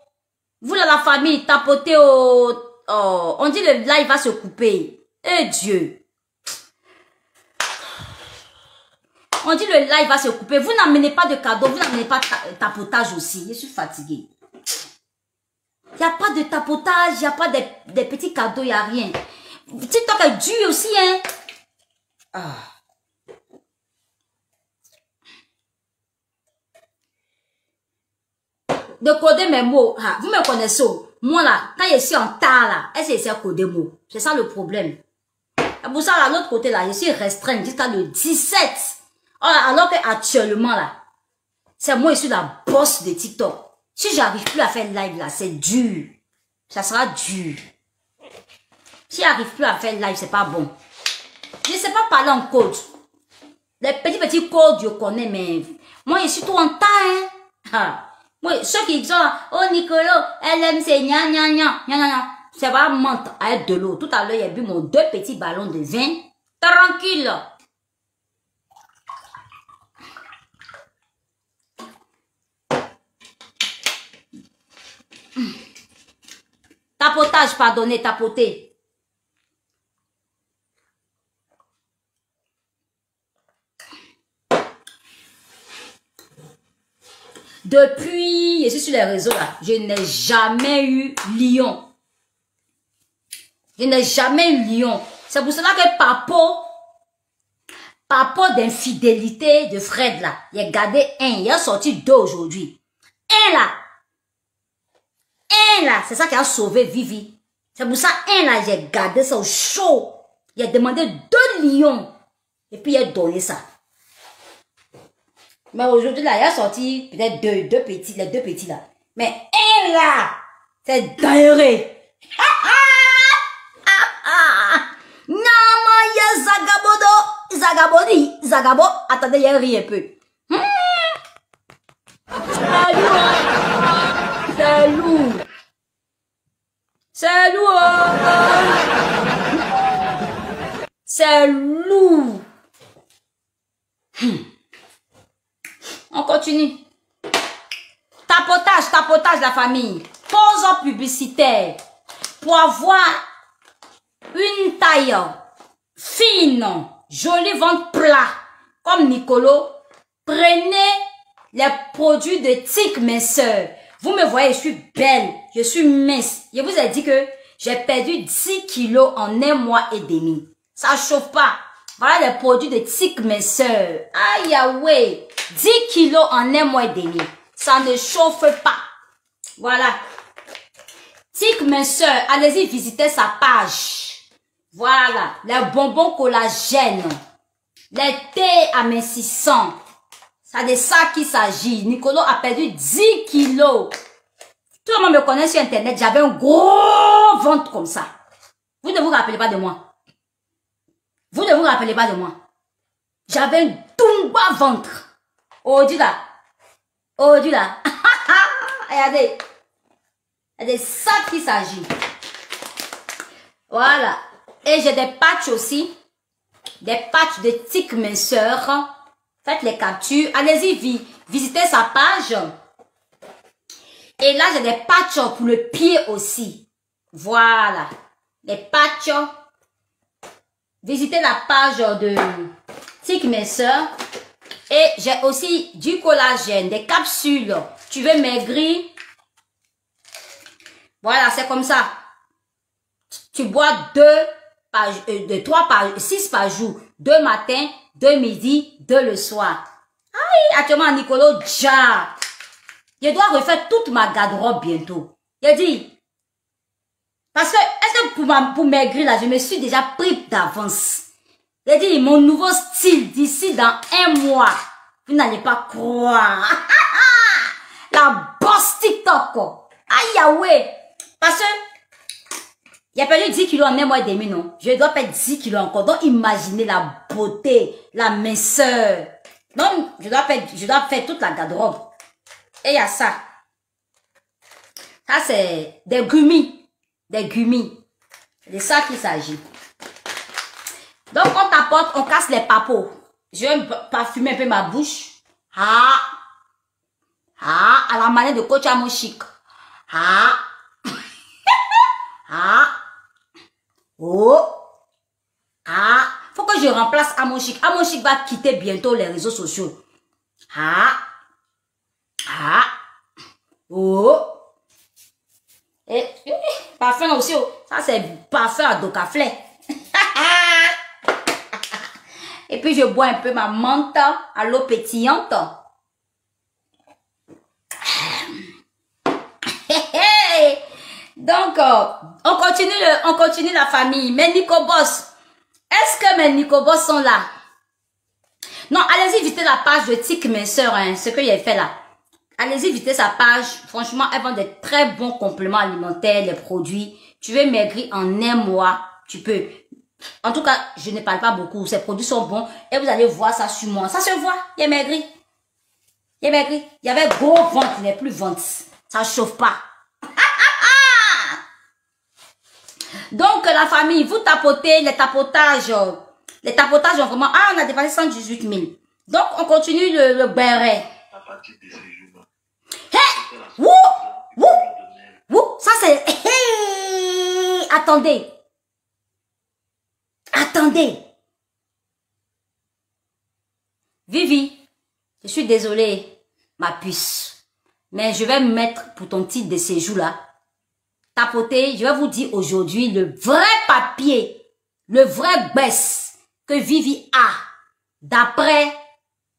Vous là, la famille, tapoté au... Oh, on dit le live va se couper. Eh Dieu. On dit le live va se couper. Vous n'amenez pas de cadeau, vous n'amenez pas de tapotage aussi. Je suis fatiguée. Il n'y a pas de tapotage, il n'y a pas des petits cadeaux, il n'y a rien. TikTok est dur aussi, hein. Ah. De coder mes mots. Ah, vous me connaissez. Moi là, quand je suis en tas là, est-ce que je sais coder mots? C'est ça le problème. Et pour ça, à l'autre côté là, je suis restreinte jusqu'à le 17. Alors qu'actuellement là, c'est moi, je suis la boss de TikTok. Si j'arrive plus à faire live là, c'est dur. Ça sera dur. Si j'arrive plus à faire live, c'est pas bon. Je ne sais pas parler en code. Les petits codes, je connais, mais moi, je suis tout en tas, hein. Ah. Moi, ceux qui disent, oh, Nicolo, elle aime ses gna gna gna gna gna. C'est pas menthe avec de l'eau. Tout à l'heure, il y a bu mon 2 petits ballons de vin. Tranquille. Tapotage, pardonnez, tapoter. Depuis, je suis sur les réseaux là, je n'ai jamais eu lion. Je n'ai jamais eu lion. C'est pour cela que Papo d'infidélité de Fred là, il a gardé un, il a sorti 2 aujourd'hui. Un là, c'est ça qui a sauvé Vivi. C'est pour ça, un là, j'ai gardé ça au chaud. Il a demandé 2 lions. Et puis il a donné ça. Mais aujourd'hui, là, il a sorti peut-être les 2 petits là. Mais un là, c'est dingue. Zagabo. Attendez, il y a un riz un peu. C'est lourd. C'est lourd. C'est lourd. On continue. Tapotage la famille. Pause publicitaire. Pour avoir une taille fine, joli ventre plat, comme Nicolo, prenez les produits de Tic Minceur. Vous me voyez, je suis belle, je suis mince. Je vous ai dit que j'ai perdu 10 kilos en 1 mois et demi. Ça chauffe pas. Voilà les produits de Tic Minceur. Aïe, ouais. 10 kilos en 1 mois et demi. Ça ne chauffe pas. Voilà. Tic Minceur, allez-y visiter sa page. Voilà. Les bonbons collagène. Les thés amincissants. C'est de ça qu'il s'agit. Nicolo a perdu 10 kilos. Tout le monde me connaît sur Internet. J'avais un gros ventre comme ça. Vous ne vous rappelez pas de moi. Vous ne vous rappelez pas de moi. J'avais un tout bas ventre. Oh, dis là. Oh, dis là. Regardez. C'est de ça qu'il s'agit. Voilà. Et j'ai des patchs aussi. Des patchs de Tic Minceur. Faites les captures. Allez-y, visitez sa page. Et là, j'ai des patchs pour le pied aussi. Voilà. Les patchs. Visitez la page de Tic Minceur. Et j'ai aussi du collagène, des capsules. Tu veux maigrir? Voilà, c'est comme ça. Tu bois 6 par jour. 2 matins, 2 midi, 2 le soir. Aïe, actuellement, Nicolo, déjà. Je dois refaire toute ma garde-robe bientôt. Il dit. Parce que, est-ce que pour maigrir là, je me suis déjà pris d'avance. Il dit, mon nouveau style d'ici dans 1 mois. Vous n'allez pas croire. La bosse TikTok. Aïe, ouais. Parce que, il a perdu 10 kilos en 1 mois et demi, non? Je dois perdre 10 kilos encore. Donc, imaginez la beauté, la minceur. Donc, je dois faire toute la garde-robe. Et il y a ça. Ça, c'est des gummies. Des gummies. C'est de ça qu'il s'agit. Donc, on t'apporte, on casse les papos. Je vais parfumer un peu ma bouche. À la manière de coach à mon chic. Faut que je remplace Amon Chic. Amon Chic va quitter bientôt les réseaux sociaux. Et parfum aussi. Ça, c'est parfum à Docaflé. Et puis, je bois un peu ma menthe à l'eau pétillante. Donc, on continue la famille. Mes Nicobos. Est-ce que mes Nicobos sont là? Non, allez-y visiter la page de Tic Minceur, hein, ce que j'ai fait là. Allez-y visiter sa page. Franchement, elle vend des très bons compléments alimentaires, les produits. Tu veux maigrir en 1 mois, tu peux. En tout cas, je ne parle pas beaucoup. Ces produits sont bons et vous allez voir ça sur moi. Ça se voit, il est maigri. Il est maigri. Il y avait gros ventre, il n'est plus ventre. Ça ne chauffe pas. Donc, la famille, vous tapotez les tapotages. Les tapotages ont vraiment... Ah, on a dépassé 118 000. Donc, on continue le béret. À partir de ces jours-là. Hé! Wouh! Ça, c'est... Hey! Attendez. Attendez. Vivi, je suis désolée, ma puce. Mais je vais me mettre pour ton titre de séjour là. Tapoter, je vais vous dire aujourd'hui le vrai papier, le vrai baisse que Vivi a. D'après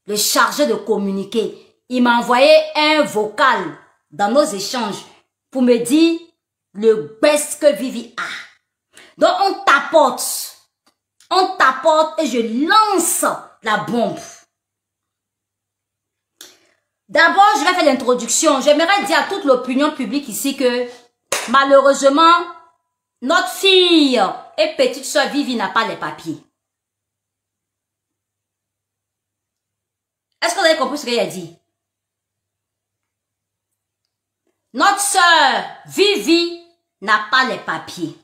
le chargé de communiqué, il m'a envoyé un vocal dans nos échanges pour me dire le baisse que Vivi a. Donc on tapote et je lance la bombe. D'abord, je vais faire l'introduction. J'aimerais dire à toute l'opinion publique ici que malheureusement, notre fille et petite soeur Vivi n'a pas les papiers. Est-ce que vous avez compris ce qu'il a dit? Notre sœur Vivi n'a pas les papiers.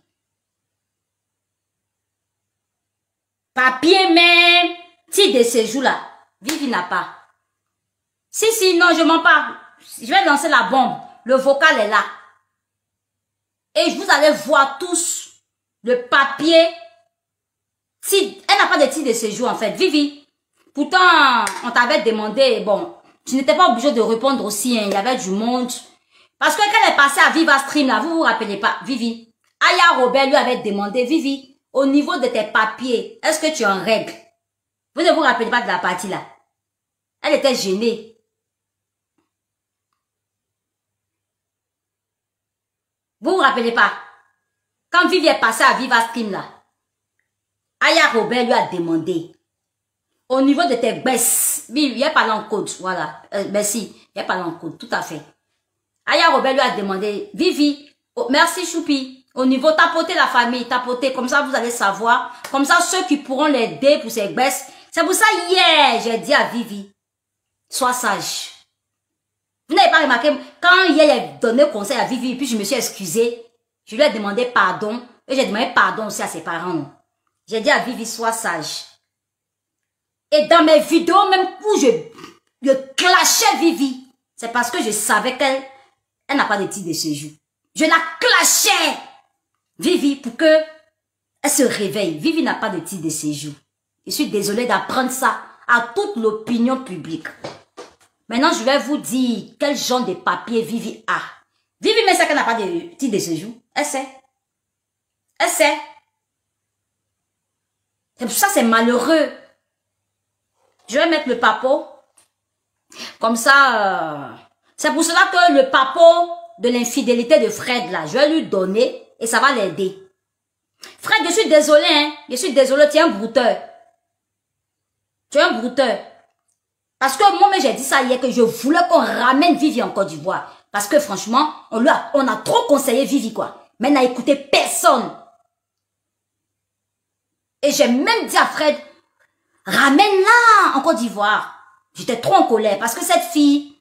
Papier même, titre de séjour là, Vivi n'a pas. Si, non, je mens pas. Je vais lancer la bombe. Le vocal est là. Et vous allez voir tous le papier. Elle n'a pas de titre de séjour en fait, Vivi. Pourtant, on t'avait demandé, bon, tu n'étais pas obligé de répondre aussi, hein, il y avait du monde. Parce que quand elle est passée à Viva Stream là, vous vous rappelez pas, Vivi. Aya Robert lui avait demandé, Vivi, au niveau de tes papiers, est-ce que tu es en règle? Vous ne vous rappelez pas de la partie là? Elle était gênée. Vous vous rappelez pas? Quand Vivi est passée à Viva Stream là, Aya Robert lui a demandé, au niveau de tes baisses, il y a pas en code, voilà, merci, il y a pas en code, tout à fait. Aya Robert lui a demandé, Vivi, oh, merci Choupi, au niveau, tapotez la famille, tapotez, comme ça vous allez savoir, comme ça ceux qui pourront l'aider pour ses baisses. C'est pour ça hier, j'ai dit à Vivi, sois sage. Vous n'avez pas remarqué, quand hier j'ai donné conseil à Vivi, puis je me suis excusée, je lui ai demandé pardon, et j'ai demandé pardon aussi à ses parents. J'ai dit à Vivi, sois sage. Et dans mes vidéos, même où je clashais Vivi, c'est parce que je savais qu'elle n'a pas de titre de séjour. Je la clashais, Vivi, pour que elle se réveille. Vivi n'a pas de titre de séjour. Je suis désolée d'apprendre ça à toute l'opinion publique. Maintenant, je vais vous dire quel genre de papier Vivi a. Vivi, mais c'est qu'elle n'a pas de titre de séjour. Elle sait. Elle sait. C'est pour ça que c'est malheureux. Je vais mettre le papo. Comme ça, c'est pour cela que le papo de l'infidélité de Fred, là, je vais lui donner et ça va l'aider. Fred, je suis désolée, hein. Je suis désolée, tu es un brouteur. Tu es un brouteur. Parce que moi, j'ai dit ça hier, que je voulais qu'on ramène Vivi en Côte d'Ivoire. Parce que franchement, on a trop conseillé Vivi, quoi. Mais elle n'a écouté personne. Et j'ai même dit à Fred, ramène-la en Côte d'Ivoire. J'étais trop en colère parce que cette fille,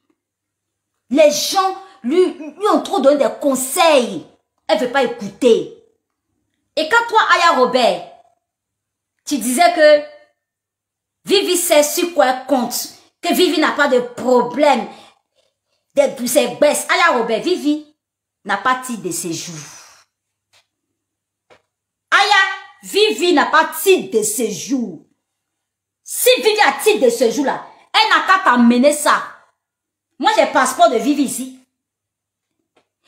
les gens lui ont trop donné des conseils. Elle ne veut pas écouter. Et quand toi, Aya Robert, tu disais que Vivi sait sur quoi elle compte, que Vivi n'a pas de problème, de ses baisses. Aya Robert, Vivi n'a pas titre de séjour. Vivi n'a pas titre de séjour. Si Vivi a titre de séjour là, elle n'a qu'à t'amener ça. Moi j'ai passeport de Vivi ici.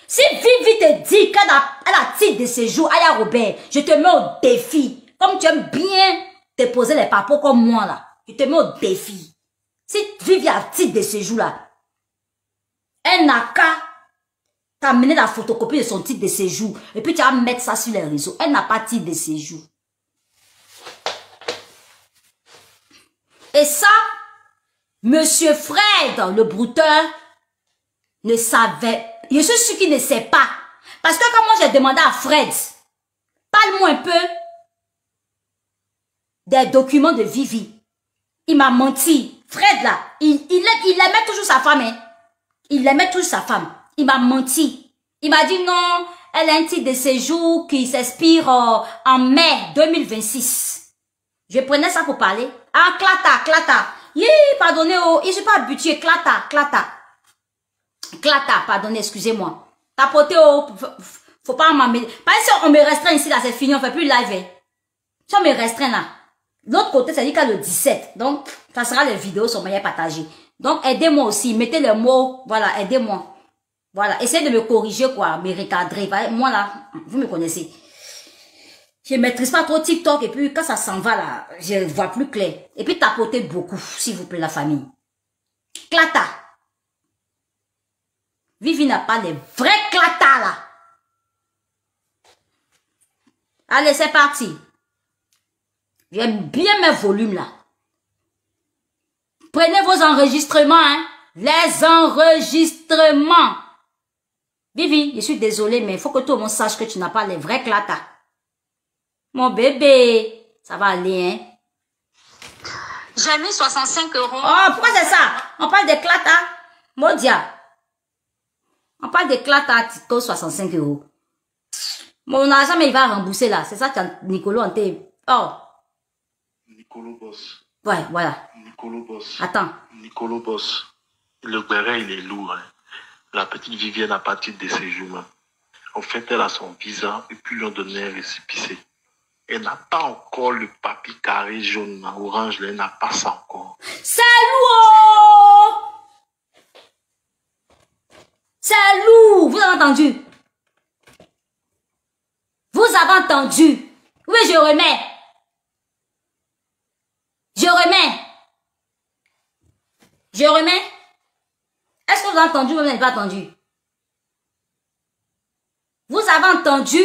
Si Vivi te dit qu'elle a titre de séjour, Aya Robert, je te mets au défi. Comme tu aimes bien te poser les papos comme moi là, je te mets au défi. Si Vivi a titre de séjour là, elle n'a qu'à t'amener la photocopie de son titre de séjour. Et puis tu vas mettre ça sur les réseaux. Elle n'a pas titre de séjour. Et ça, Monsieur Fred, le brouteur, ne savait. Je suis sûr qu'il ne sait pas. Parce que quand moi j'ai demandé à Fred, parle-moi un peu des documents de Vivi. Il m'a menti. Fred là, il aimait toujours sa femme. Hein. Il aimait toujours sa femme. Il m'a menti. Il m'a dit non, elle a un titre de séjour qui s'expire en mai 2026. Je prenais ça pour parler. Ah, Clata. Pardonnez, je ne suis pas habituée. Clata. Pardonnez, excusez-moi. Tapoter, faut pas m'amener. Pas si on me restreint ici, là, c'est fini, on fait plus live. Hein. Si on me restreint là. L'autre côté, ça dit qu'à le 17. Donc, ça sera les vidéos sur moyen partagé. Donc, aidez-moi aussi. Mettez les mots. Voilà, aidez-moi. Voilà, essayez de me corriger, quoi, me recadrer. Moi, là, vous me connaissez. Je ne maîtrise pas trop TikTok et puis quand ça s'en va, là, je vois plus clair. Et puis tapotez beaucoup, s'il vous plaît, la famille. Clata. Vivi n'a pas les vrais clatas, là. Allez, c'est parti. J'aime bien mes volumes, là. Prenez vos enregistrements, hein. Les enregistrements. Vivi, je suis désolée, mais il faut que tout le monde sache que tu n'as pas les vrais clatas. Mon bébé, ça va aller, hein? J'ai mis 65 euros. Oh, pourquoi c'est ça? On parle de Clata. Modia. On parle de Clata, Tico, 65 euros. Mon argent, mais il va rembourser là. C'est ça que Nicolo en t'es. Oh. Nicolo Boss. Ouais, voilà. Nicolo Boss. Attends. Nicolo Boss. Le béret, il est lourd. Hein. La petite Vivienne a pas de titre de séjour. Même. En fait, elle a son visa et puis lui ont donné un récépissé. Elle n'a pas encore le papier carré jaune, orange, là, elle n'a pas ça encore. C'est lourd! C'est lourd! Vous avez entendu? Vous avez entendu? Oui, je remets. Je remets. Je remets. Est-ce que vous avez entendu ou vous n'avez pas entendu? Vous avez entendu?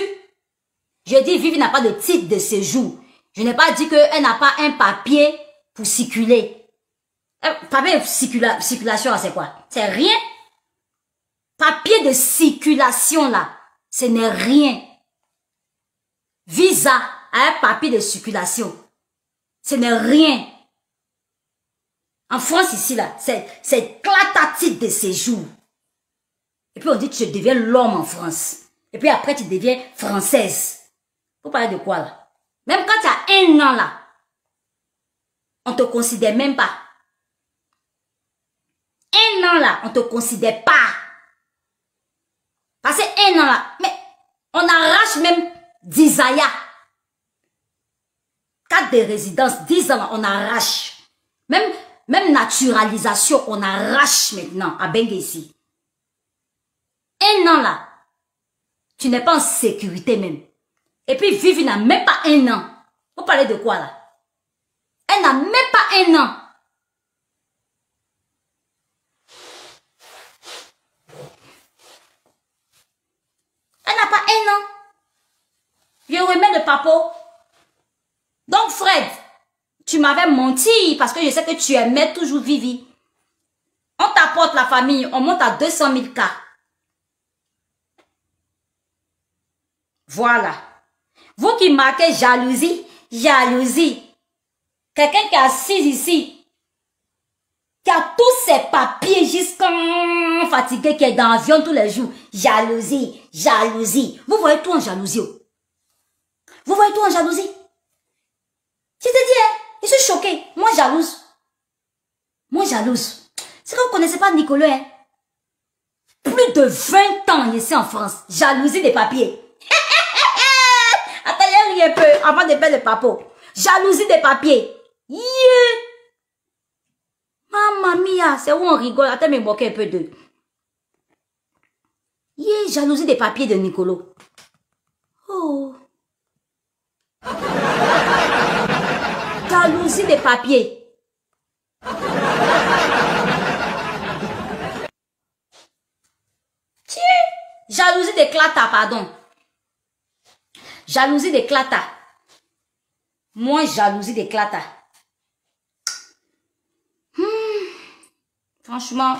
Je dis Vivi n'a pas de titre de séjour. Je n'ai pas dit qu'elle n'a pas un papier pour circuler. Papier de circulation, là, c'est quoi? C'est rien. Papier de circulation, là, ce n'est rien. Visa à un papier de circulation, ce n'est rien. En France, ici, là, c'est clatatique de séjour. Et puis on dit que tu deviens l'homme en France. Et puis après, tu deviens française. Vous parlez de quoi, là? Même quand tu as 1 an, là, on te considère même pas. 1 an, là, on te considère pas. Parce que 1 an, là, mais on arrache même 10 aya. 4 de résidence, 10 ans, on arrache. Même naturalisation, on arrache maintenant à Benguessi. 1 an là, tu n'es pas en sécurité même. Et puis Vivi n'a même pas 1 an. Vous parlez de quoi là? Elle n'a même pas 1 an. Elle n'a pas 1 an. Je remets le papo. Donc Fred, tu m'avais menti parce que je sais que tu aimais toujours Vivi. On t'apporte la famille, on monte à 200 000 cas. Voilà. Vous qui marquez jalousie, jalousie. Quelqu'un qui est assis ici, qui a tous ses papiers jusqu'à fatigué, qui est dans l'avion tous les jours. Jalousie, jalousie. Vous voyez tout en jalousie. Vous voyez tout en jalousie. Je te dis, hein, je suis choquée. Moi, jalouse. Moi, jalouse. C'est que vous ne connaissez pas Nicolas, hein. Plus de 20 ans ici en France. Jalousie des papiers. Attendez un peu avant de faire le papo. Jalousie des papiers. Yeah. Mamma mia, c'est où on rigole. Attends, me moquer un peu d'eux. Yeah, jalousie des papiers de Nicolo. Oh. Jalousie des papiers. Tiens, jalousie des clatas, pardon. Jalousie des clatas. Moi, jalousie des clatas. Franchement,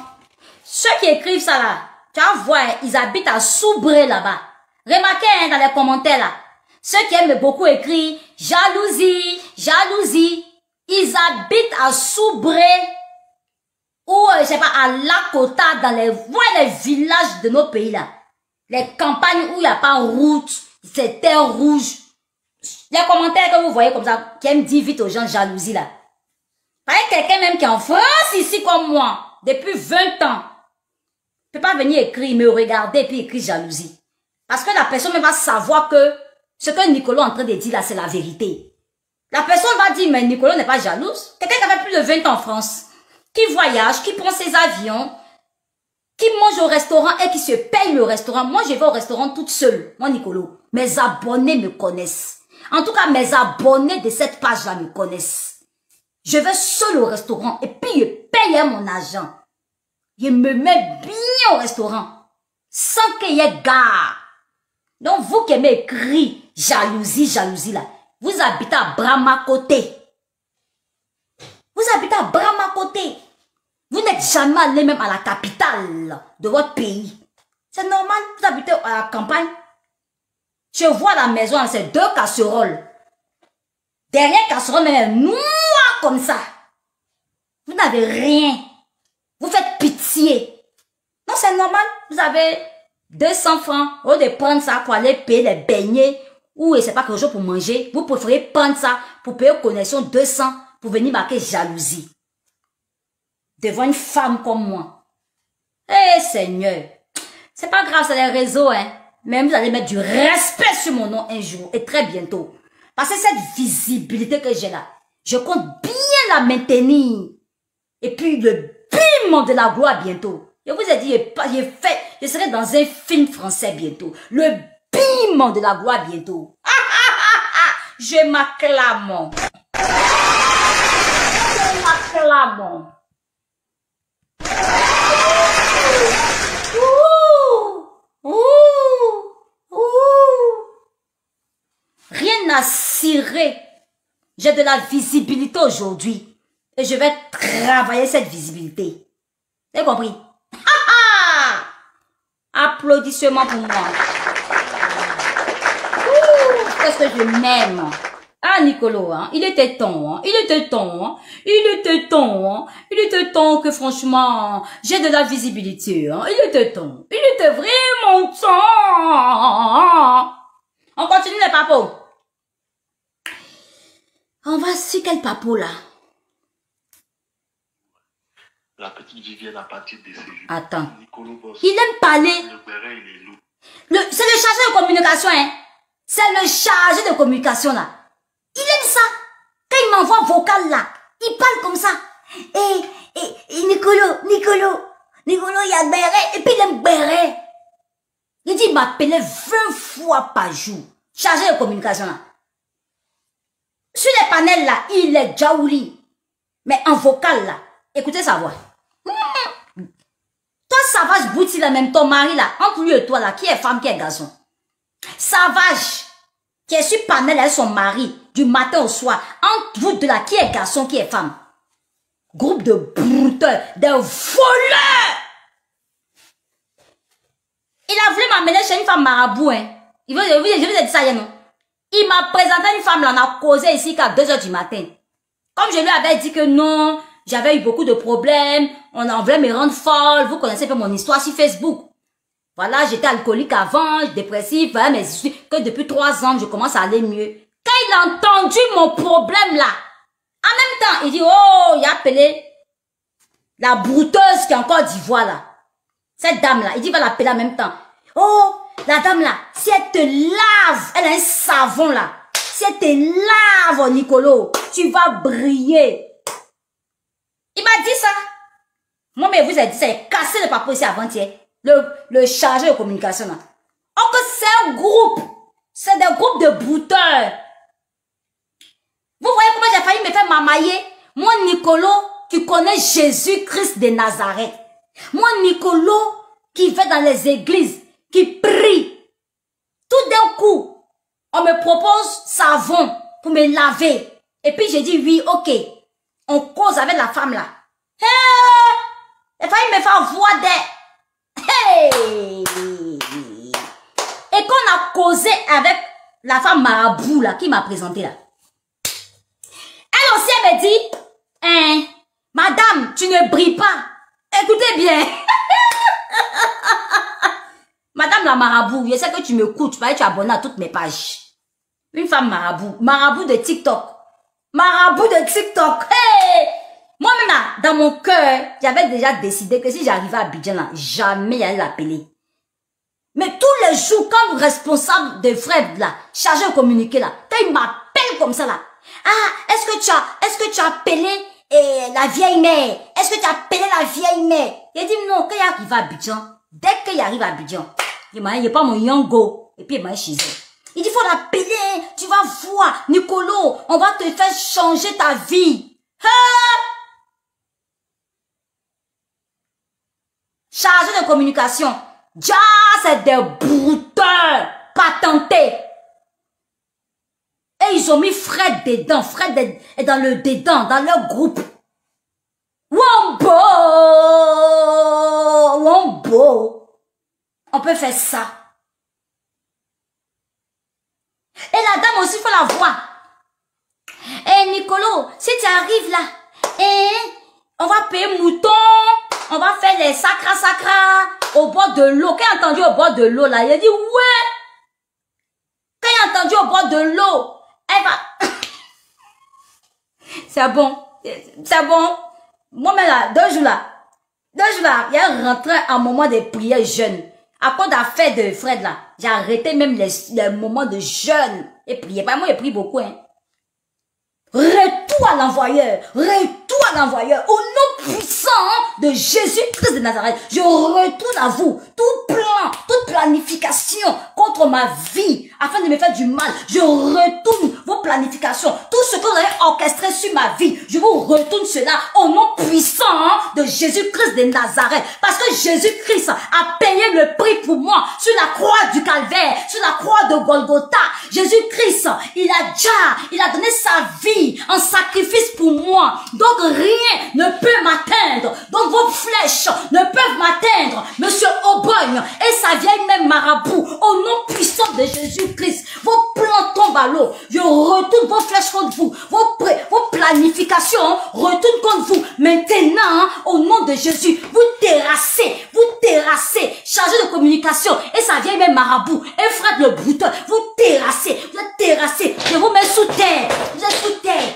ceux qui écrivent ça là, tu vas voir, ils habitent à Soubré là-bas. Remarquez hein, dans les commentaires là. Ceux qui aiment beaucoup écrire jalousie, jalousie, ils habitent à Soubré ou je sais pas à Lakota dans les villages de nos pays là. Les campagnes où il n'y a pas de route, c'est terre rouge. Les commentaires que vous voyez comme ça, qui aiment dire vite aux gens jalousie là. Par exemple, quelqu'un même qui est en France ici comme moi, depuis 20 ans, ne peut pas venir écrire, me regarder et puis écrire jalousie. Parce que la personne même va savoir que ce que Nicolas est en train de dire là, c'est la vérité. La personne va dire, mais Nicolas n'est pas jalouse. Quelqu'un qui a fait plus de 20 ans en France, qui voyage, qui prend ses avions, qui mange au restaurant et qui se paye le restaurant. Moi, je vais au restaurant toute seule, moi Nicolas. Mes abonnés me connaissent. En tout cas, mes abonnés de cette page-là me connaissent. Je vais seul au restaurant et puis je paye mon argent. Je me mets bien au restaurant sans qu'il y ait gare. Donc, vous qui aimez écrire jalousie, jalousie là, vous habitez à Bramacoté. Vous habitez à Bramacoté. Vous n'êtes jamais allé même à la capitale de votre pays. C'est normal, vous habitez à la campagne. Je vois la maison, c'est 2 casseroles. Derrière casserole, mais noir comme ça. Vous n'avez rien. Vous faites pitié. Non, c'est normal. Vous avez 200 francs. Au lieu de prendre ça pour aller payer les beignets ou c'est pas quelque chose pour manger, vous préférez prendre ça pour payer connexion 200 pour venir marquer jalousie. Devant une femme comme moi. Eh Seigneur. C'est pas grave, c'est les réseaux, hein. Mais vous allez mettre du respect sur mon nom un jour et très bientôt. Parce que cette visibilité que j'ai là, je compte bien la maintenir. Et puis le bim de la gloire bientôt. Je vous ai dit, je serai dans un film français bientôt. Le bim de la gloire bientôt. Je m'acclame. Je m'acclame. Rien à cirer. J'ai de la visibilité aujourd'hui. Et je vais travailler cette visibilité. Vous avez compris? Applaudissements pour moi. Qu'est-ce que je m'aime. Ah, Nicolo, hein, il était temps, hein, il était temps, hein, il était temps, hein, il était temps que franchement, j'ai de la visibilité, hein, il était temps, il était vraiment temps. On continue les papos. On va sur quel papo là? La petite Vivienne à partir de ses jours. Attends. Nicolo Boss. Il aime parler. Le béret, il est lourd. C'est le chargé de communication, hein. C'est le chargé de communication là. Il aime ça. Quand il m'envoie vocal là, il parle comme ça. Et Nicolo, il a béret. Et puis il aime béret. Il dit, il m'appelait 20 fois par jour. Chargé de communication là. Sur les panels là, il est Djaouli. Mais en vocal là, écoutez sa voix. Toi, Savage Bouti là, même ton mari là, entre lui et toi là, qui est femme, qui est garçon? Savage, qui est sur panel avec son mari, du matin au soir, entre vous deux là, qui est garçon, qui est femme? Groupe de brouteurs, de voleurs! Il a voulu m'amener chez une femme marabout, hein. Je vous ai dit ça hier, non? Il m'a présenté une femme là, on a causé ici qu'à 2 h du matin. Comme je lui avais dit que non, j'avais eu beaucoup de problèmes, on voulait me rendre folle, vous connaissez un peu mon histoire sur Facebook. Voilà, j'étais alcoolique avant, dépressif, voilà, mais que depuis 3 ans, je commence à aller mieux. Quand il a entendu mon problème là, en même temps, il dit, oh, il a appelé la brouteuse qui est en Côte d'Ivoire là. Cette dame là, il dit, il va l'appeler en même temps. Oh, la dame là, si elle te lave, elle a un savon là. Si elle te lave, Nicolo, tu vas briller. Il m'a dit ça. Moi, mais vous avez dit ça, il a cassé le papier ici avant-hier. Le chargé de communication là. Or que c'est un groupe. C'est des groupes de brouteurs. Vous voyez comment j'ai failli me faire mamailler? Moi, Nicolo, qui connais Jésus-Christ de Nazareth. Moi, Nicolo, qui va dans les églises, qui prie. Tout d'un coup, on me propose savon pour me laver. Et puis j'ai dit oui, ok. On cause avec la femme là. Il fallait me faire voir des... Hey! Et qu'on a causé avec la femme marabout là, qui m'a présenté là. Elle aussi, elle me dit, hein, madame, tu ne brilles pas. Écoutez bien. Madame la marabout, je sais que tu m'écoutes, tu vas être abonné à toutes mes pages. Une femme marabout, marabout de TikTok. Marabout de TikTok. Hey! Moi-même là, dans mon cœur, j'avais déjà décidé que si j'arrivais à Abidjan là, jamais j'allais l'appeler. Mais tous les jours, comme responsable de Fred là, chargé de communiquer là, quand il m'appelle comme ça là, ah, est-ce que tu as appelé la vieille mère? Est-ce que tu as appelé la vieille mère? Il dit non, quand il arrive à Abidjan, dès qu'il arrive à Abidjan, il m'a dit, pas mon yango, et puis il m'a dit, il dit, faut l'appeler, tu vas voir, Nicolo, on va te faire changer ta vie. Hein? Chargé de communication, déjà c'est des brouteurs patentés. Et ils ont mis Fred dedans, Fred est dans le dedans, dans leur groupe. Wombo! Wombo! On peut faire ça. Et la dame aussi, faut la voir. Eh Nicolo, si tu arrives là, On va payer mouton. On va faire les sacras au bord de l'eau. Quand il a entendu au bord de l'eau, là, il a dit, ouais. Quand il a entendu au bord de l'eau, elle va... C'est bon. C'est bon. Moi-même, là, 2 jours là, il y a rentré un moment de prière jeûne. À cause d'affaires de Fred, là, j'ai arrêté même les moments de jeûne et prier. Pas moi, j'ai prié beaucoup, hein. Retour à l'envoyeur, au nom puissant de Jésus-Christ de Nazareth, je retourne à vous, tout plan, toute planification contre ma vie, afin de me faire du mal, je retourne vos planifications, tout ce que vous avez orchestré sur ma vie, je vous retourne cela au nom puissant de Jésus-Christ de Nazareth, parce que Jésus-Christ a payé le prix pour moi sur la croix du Calvaire, sur la croix de Golgotha. Jésus-Christ, il a donné sa vie en sacrifice pour moi. Donc rien ne peut m'atteindre. Donc vos flèches ne peuvent m'atteindre, Monsieur Obogne et sa vieille même marabout. Au nom puissant de Jésus-Christ, vos plans tombent à l'eau. Je retourne vos flèches contre vous. Vos planifications retournent contre vous. Maintenant, au nom de Jésus, vous terrassez, chargé de communication et sa vieille même marabout et Fred le brouteur, vous terrassez, je vous mets sous terre, vous êtes sous terre,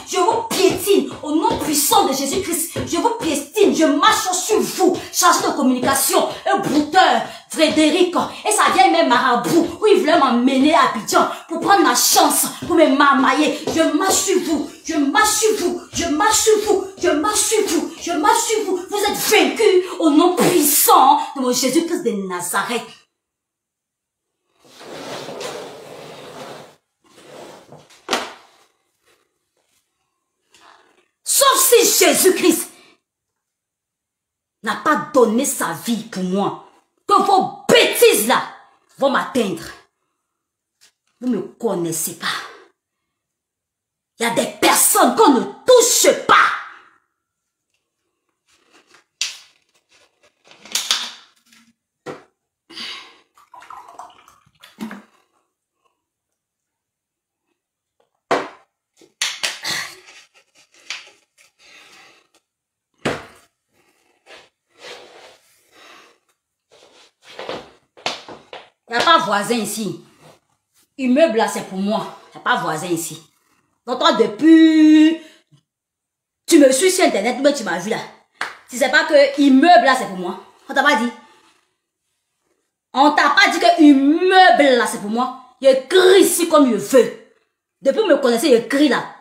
je vous piétine au nom puissant de Jésus-Christ, je vous piétine, je marche sur vous, chargé de communication et brouteur, Frédéric et sa vieille mère marabout, où il voulait m'emmener à Abidjan pour prendre ma chance, pour me marmailler, je marche sur vous, vous êtes vaincus au nom puissant de mon Jésus-Christ de Nazareth. Sauf si Jésus-Christ n'a pas donné sa vie pour moi, que vos bêtises là vont m'atteindre. Vous ne me connaissez pas. Il y a des personnes qu'on ne touche pas. Il n'y a pas voisin ici. Immeuble là, c'est pour moi. Il n'y a pas voisin ici. Donc toi, depuis... Tu me suis sur Internet, mais tu m'as vu là. Si c'est pas que immeuble là, c'est pour moi. On t'a pas dit. On t'a pas dit que immeuble là, c'est pour moi. Il écrit ici comme je veux. Depuis que vous me connaissez, il écrit là.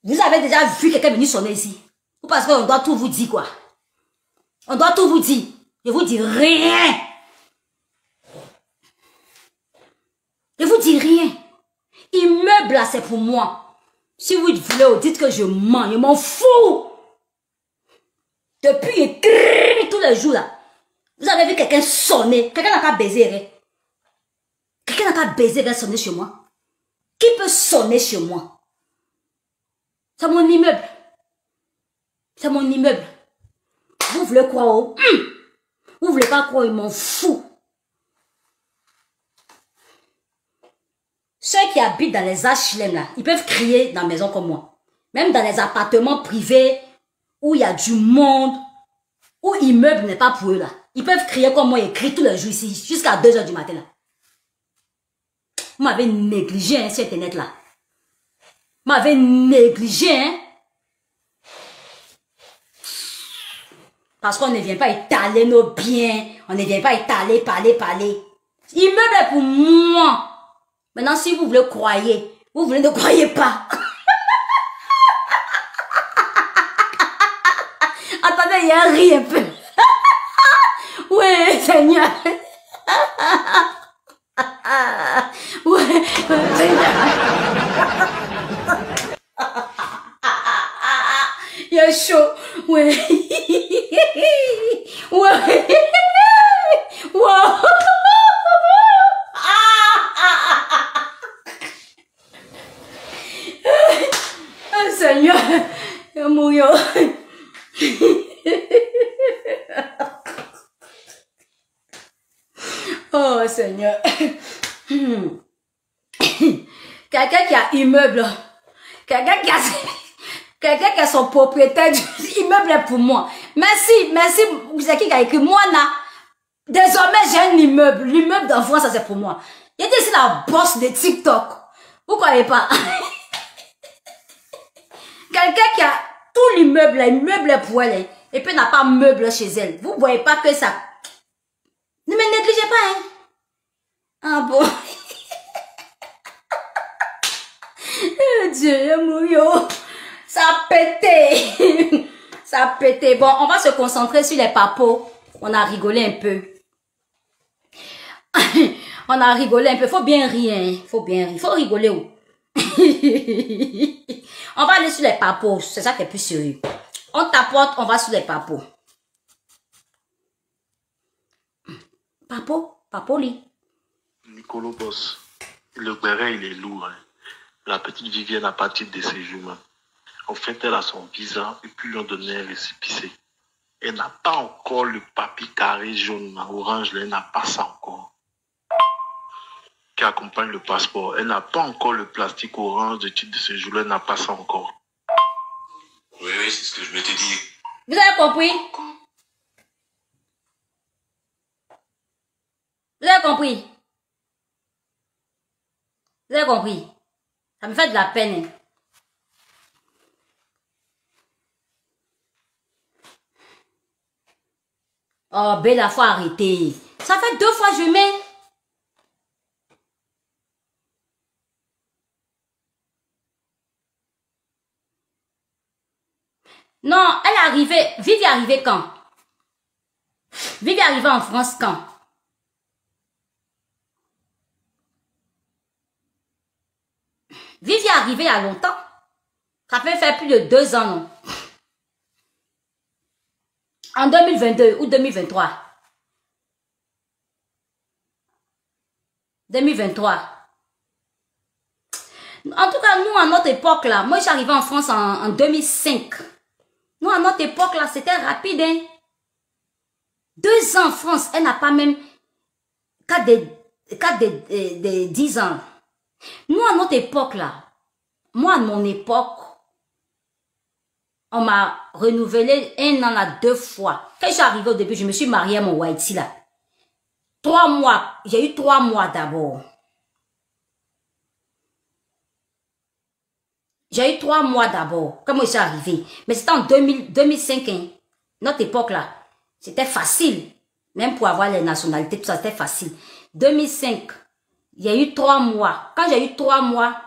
Vous avez déjà vu quelqu'un venir sonner ici. Ou parce qu'on doit tout vous dire quoi. On doit tout vous dire. Je vous dis rien. Je vous dis rien. Immeuble là, c'est pour moi. Si vous voulez, dites que je mens. Je m'en fous. Depuis, il crie tous les jours là. Vous avez vu quelqu'un sonner. Quelqu'un n'a pas baisé. Quelqu'un n'a pas baisé, sonner chez moi. Qui peut sonner chez moi? C'est mon immeuble. C'est mon immeuble. Vous voulez croire? Vous voulez pas croire, je m'en fous. Ceux qui habitent dans les HLM là, ils peuvent crier dans la maison comme moi. Même dans les appartements privés où il y a du monde, où immeuble n'est pas pour eux là. Ils peuvent crier comme moi, ils crient tous les jours ici, jusqu'à 2 h du matin là. Vous m'avez négligé hein, sur Internet là. Vous m'avez négligé hein. Parce qu'on ne vient pas étaler nos biens, on ne vient pas étaler, parler. Immeuble est pour moi. Maintenant, si vous voulez croyer, vous voulez ne croyez pas. Attendez, il y a ri un peu. Oui, Seigneur. Oui, Seigneur. Il y a chaud. Oui. Oui. Wow. Seigneur, mon yo. Oh Seigneur. Quelqu'un qui a immeuble, quelqu'un qui a Quelqu'un qui est son propriétaire du immeuble est pour moi. Merci, merci. C'est qui a écrit moi là? Désormais, j'ai un immeuble. L'immeuble d'enfant, ça c'est pour moi. Il était ici la boss de TikTok. Vous croyez pas? Quelqu'un qui a tout l'immeuble, l'immeuble est pour elle, et puis n'a pas de meuble chez elle. Vous voyez pas que ça... Ne me négligez pas, hein? Ah bon? Oh Dieu, mon ça a pété. Ça a pété. Bon, on va se concentrer sur les papos. On a rigolé un peu. On a rigolé un peu. Faut bien rire, hein? Faut bien rire. Faut rigoler où? On va aller sur les papos. C'est ça qui est plus sérieux. On tapote, on va sur les papos. Papoli. Nicolo Boss, le béret, il est lourd. Hein. La petite Vivienne, à partir de ses jours, en fait, elle a son visa et puis lui ont donné un récépissé. Elle n'a pas encore le papier carré jaune, orange, elle n'a pas ça encore. Qui accompagne le passeport. Elle n'a pas encore le plastique orange de titre de séjour, elle n'a pas ça encore. Oui, c'est ce que je m'étais dit. Vous avez compris? Vous avez compris? Vous avez compris? Ça me fait de la peine. Oh, Bella, faut arrêter. Ça fait 2 fois que je mets. Non, elle est arrivée. Vivi est arrivée quand? Vivi est arrivée en France quand? Vivi est arrivée il y a longtemps. Ça peut faire plus de 2 ans, non? En 2022 ou 2023. 2023. En tout cas, nous, à notre époque, là, moi, j'arrivais en France en 2005. Nous, à notre époque, là, c'était rapide, hein? 2 ans en France, elle n'a pas même qu'à des 10 ans. Nous, à notre époque, là, moi, à mon époque, on m'a renouvelé 1 an, là, 2 fois. Quand je suis arrivée au début, je me suis mariée à mon Whitey, là. 3 mois. J'ai eu 3 mois d'abord. J'ai eu 3 mois d'abord, quand moi je suis arrivée. Mais c'était en 2005, hein. Notre époque, là, c'était facile. Même pour avoir les nationalités, tout ça, c'était facile. 2005, il y a eu 3 mois. Quand j'ai eu 3 mois,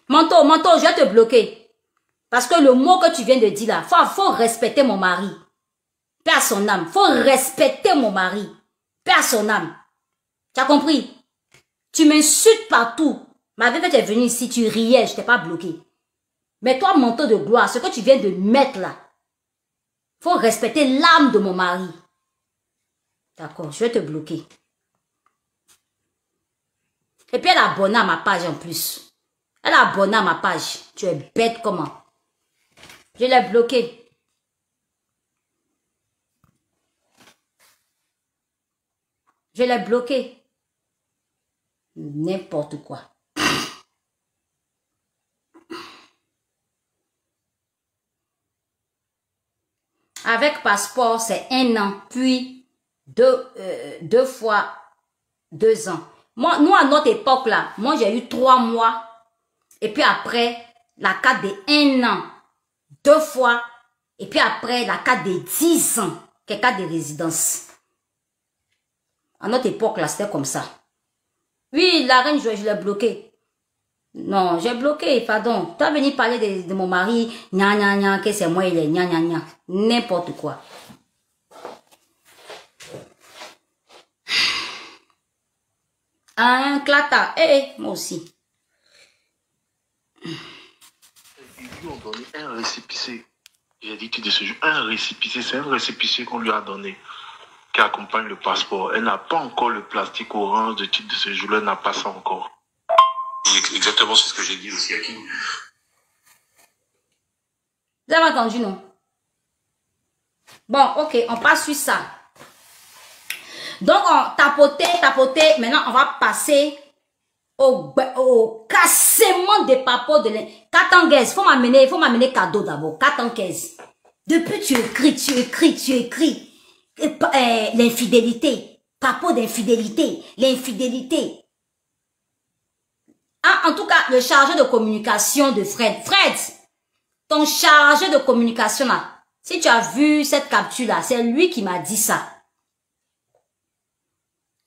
Manto, je vais te bloquer. Parce que le mot que tu viens de dire là, faut respecter mon mari. Paix à son âme. Faut respecter mon mari. Paix à son âme. Tu as compris? Tu m'insultes partout. Malgré que tu es venu ici, tu riais, je t'ai pas bloqué. Mais toi, manteau de gloire, ce que tu viens de mettre là, faut respecter l'âme de mon mari. D'accord, je vais te bloquer. Et puis elle a abonné à ma page en plus. Elle a abonné à ma page. Tu es bête comment? Je l'ai bloqué. Je l'ai bloqué. N'importe quoi. Avec passeport, c'est 1 an, puis 2 fois 2 ans. Moi, nous, à notre époque, là, moi, j'ai eu 3 mois. Et puis après, la carte de 1 an, 2 fois. Et puis après, la carte de 10 ans, qui est carte de résidence. À notre époque, là, c'était comme ça. Oui, la reine, je l'ai bloqué. Non, j'ai bloqué, pardon. Tu as venu parler de mon mari, gna gna gna, que c'est moi, il est gna gna gna. N'importe quoi. Un clata, moi aussi. Ils lui ont donné un récépissé. J'ai dit de ce jour, un récépissé, c'est un récépissé qu'on lui a donné, qui accompagne le passeport. Elle n'a pas encore le plastique orange de titre de séjour, elle n'a pas ça encore. Exactement, c'est ce que j'ai dit aussi à qui. Vous avez entendu, non? Bon, ok, on passe sur ça. Donc, on tapotait. Maintenant, on va passer au cassement des papas de Katangaise. Faut m'amener cadeau d'abord. Katangaise. Depuis tu écris. L'infidélité. Papo d'infidélité. L'infidélité. Ah, en tout cas, le chargé de communication de Fred. Fred, ton chargé de communication là, si tu as vu cette capture là, c'est lui qui m'a dit ça.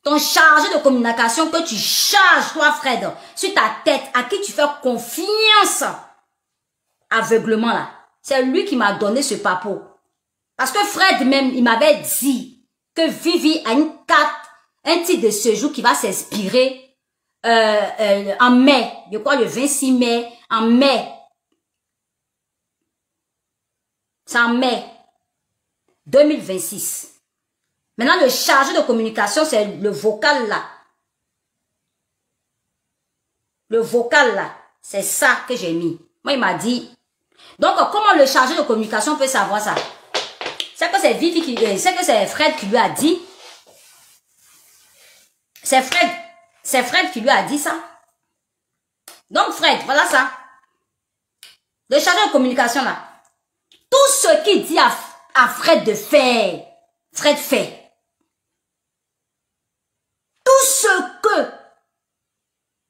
Ton chargé de communication que tu charges, toi Fred, sur ta tête, à qui tu fais confiance aveuglement là, c'est lui qui m'a donné ce papo. Parce que Fred même, il m'avait dit que Vivi a une carte, un titre de séjour qui va s'expirer en mai, je crois le 26 mai, en mai. C'est en mai 2026. Maintenant, le chargé de communication, c'est le vocal là. Le vocal là, c'est ça que j'ai mis. Moi, il m'a dit. Donc, comment le chargé de communication peut savoir ça? C'est que c'est Vivi qui, c'est que c'est Fred qui lui a dit. C'est Fred qui lui a dit ça. Donc, Fred, voilà ça. Le chargé de communication là. Tout ce qu'il dit à Fred de faire, Fred fait. Tout ce que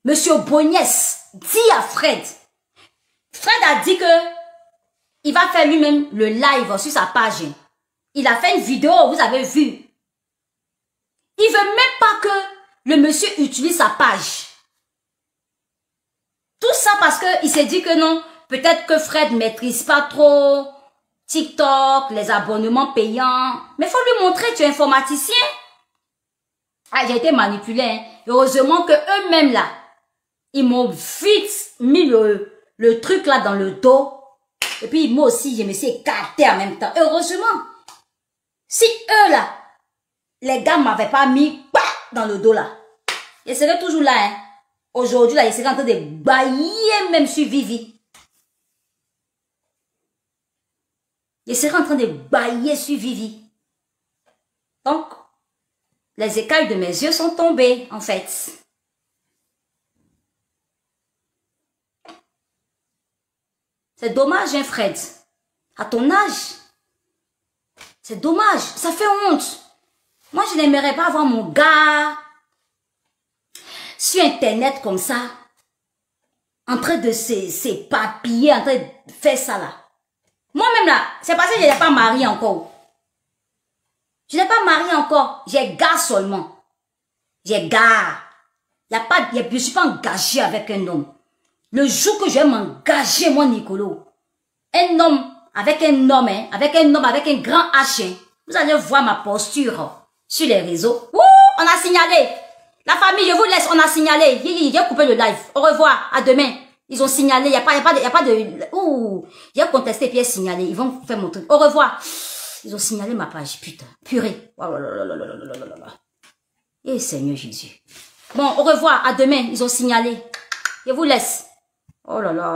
Monsieur Bognès dit à Fred. Fred a dit que il va faire lui-même le live sur sa page. Il a fait une vidéo, vous avez vu. Il veut même pas que le monsieur utilise sa page. Tout ça parce qu'il s'est dit que non, peut-être que Fred ne maîtrise pas trop TikTok, les abonnements payants. Mais il faut lui montrer, tu es informaticien. Ah, j'ai été manipulé. Hein. Heureusement que eux-mêmes là, ils m'ont vite mis le truc là dans le dos. Et puis moi aussi, je me suis écarté en même temps. Heureusement. Si eux là, les gars m'avaient pas mis dans le dos là, je serais toujours là. Hein. Aujourd'hui là, je serais en train de bailler même sur Vivi. Je serais en train de bailler sur Vivi. Donc, les écailles de mes yeux sont tombées, en fait. C'est dommage, hein, Fred. À ton âge. C'est dommage. Ça fait honte. Moi, je n'aimerais pas voir mon gars sur Internet comme ça, en train de s'éparpiller, en train de faire ça là. Moi-même là, c'est parce que je n'ai pas marié encore. Je n'ai pas marié encore. J'ai gars seulement. J'ai gars. Je ne suis pas engagé avec un homme. Le jour que je vais m'engager, moi, Nicolo, un homme, avec un homme, hein, avec un grand H, hein, vous allez voir ma posture sur les réseaux. Ouh, on a signalé. La famille, je vous laisse, on a signalé. J'ai coupé le live. Au revoir, à demain. Ils ont signalé, il n'y a pas de... Ouh, j'ai contesté puis signalé. Ils vont faire mon truc. Au revoir. Ils ont signalé ma page, putain. Purée. Oh là là là là là là là là. Eh Seigneur Jésus. Bon, au revoir, à demain. Ils ont signalé. Je vous laisse. Oh là là.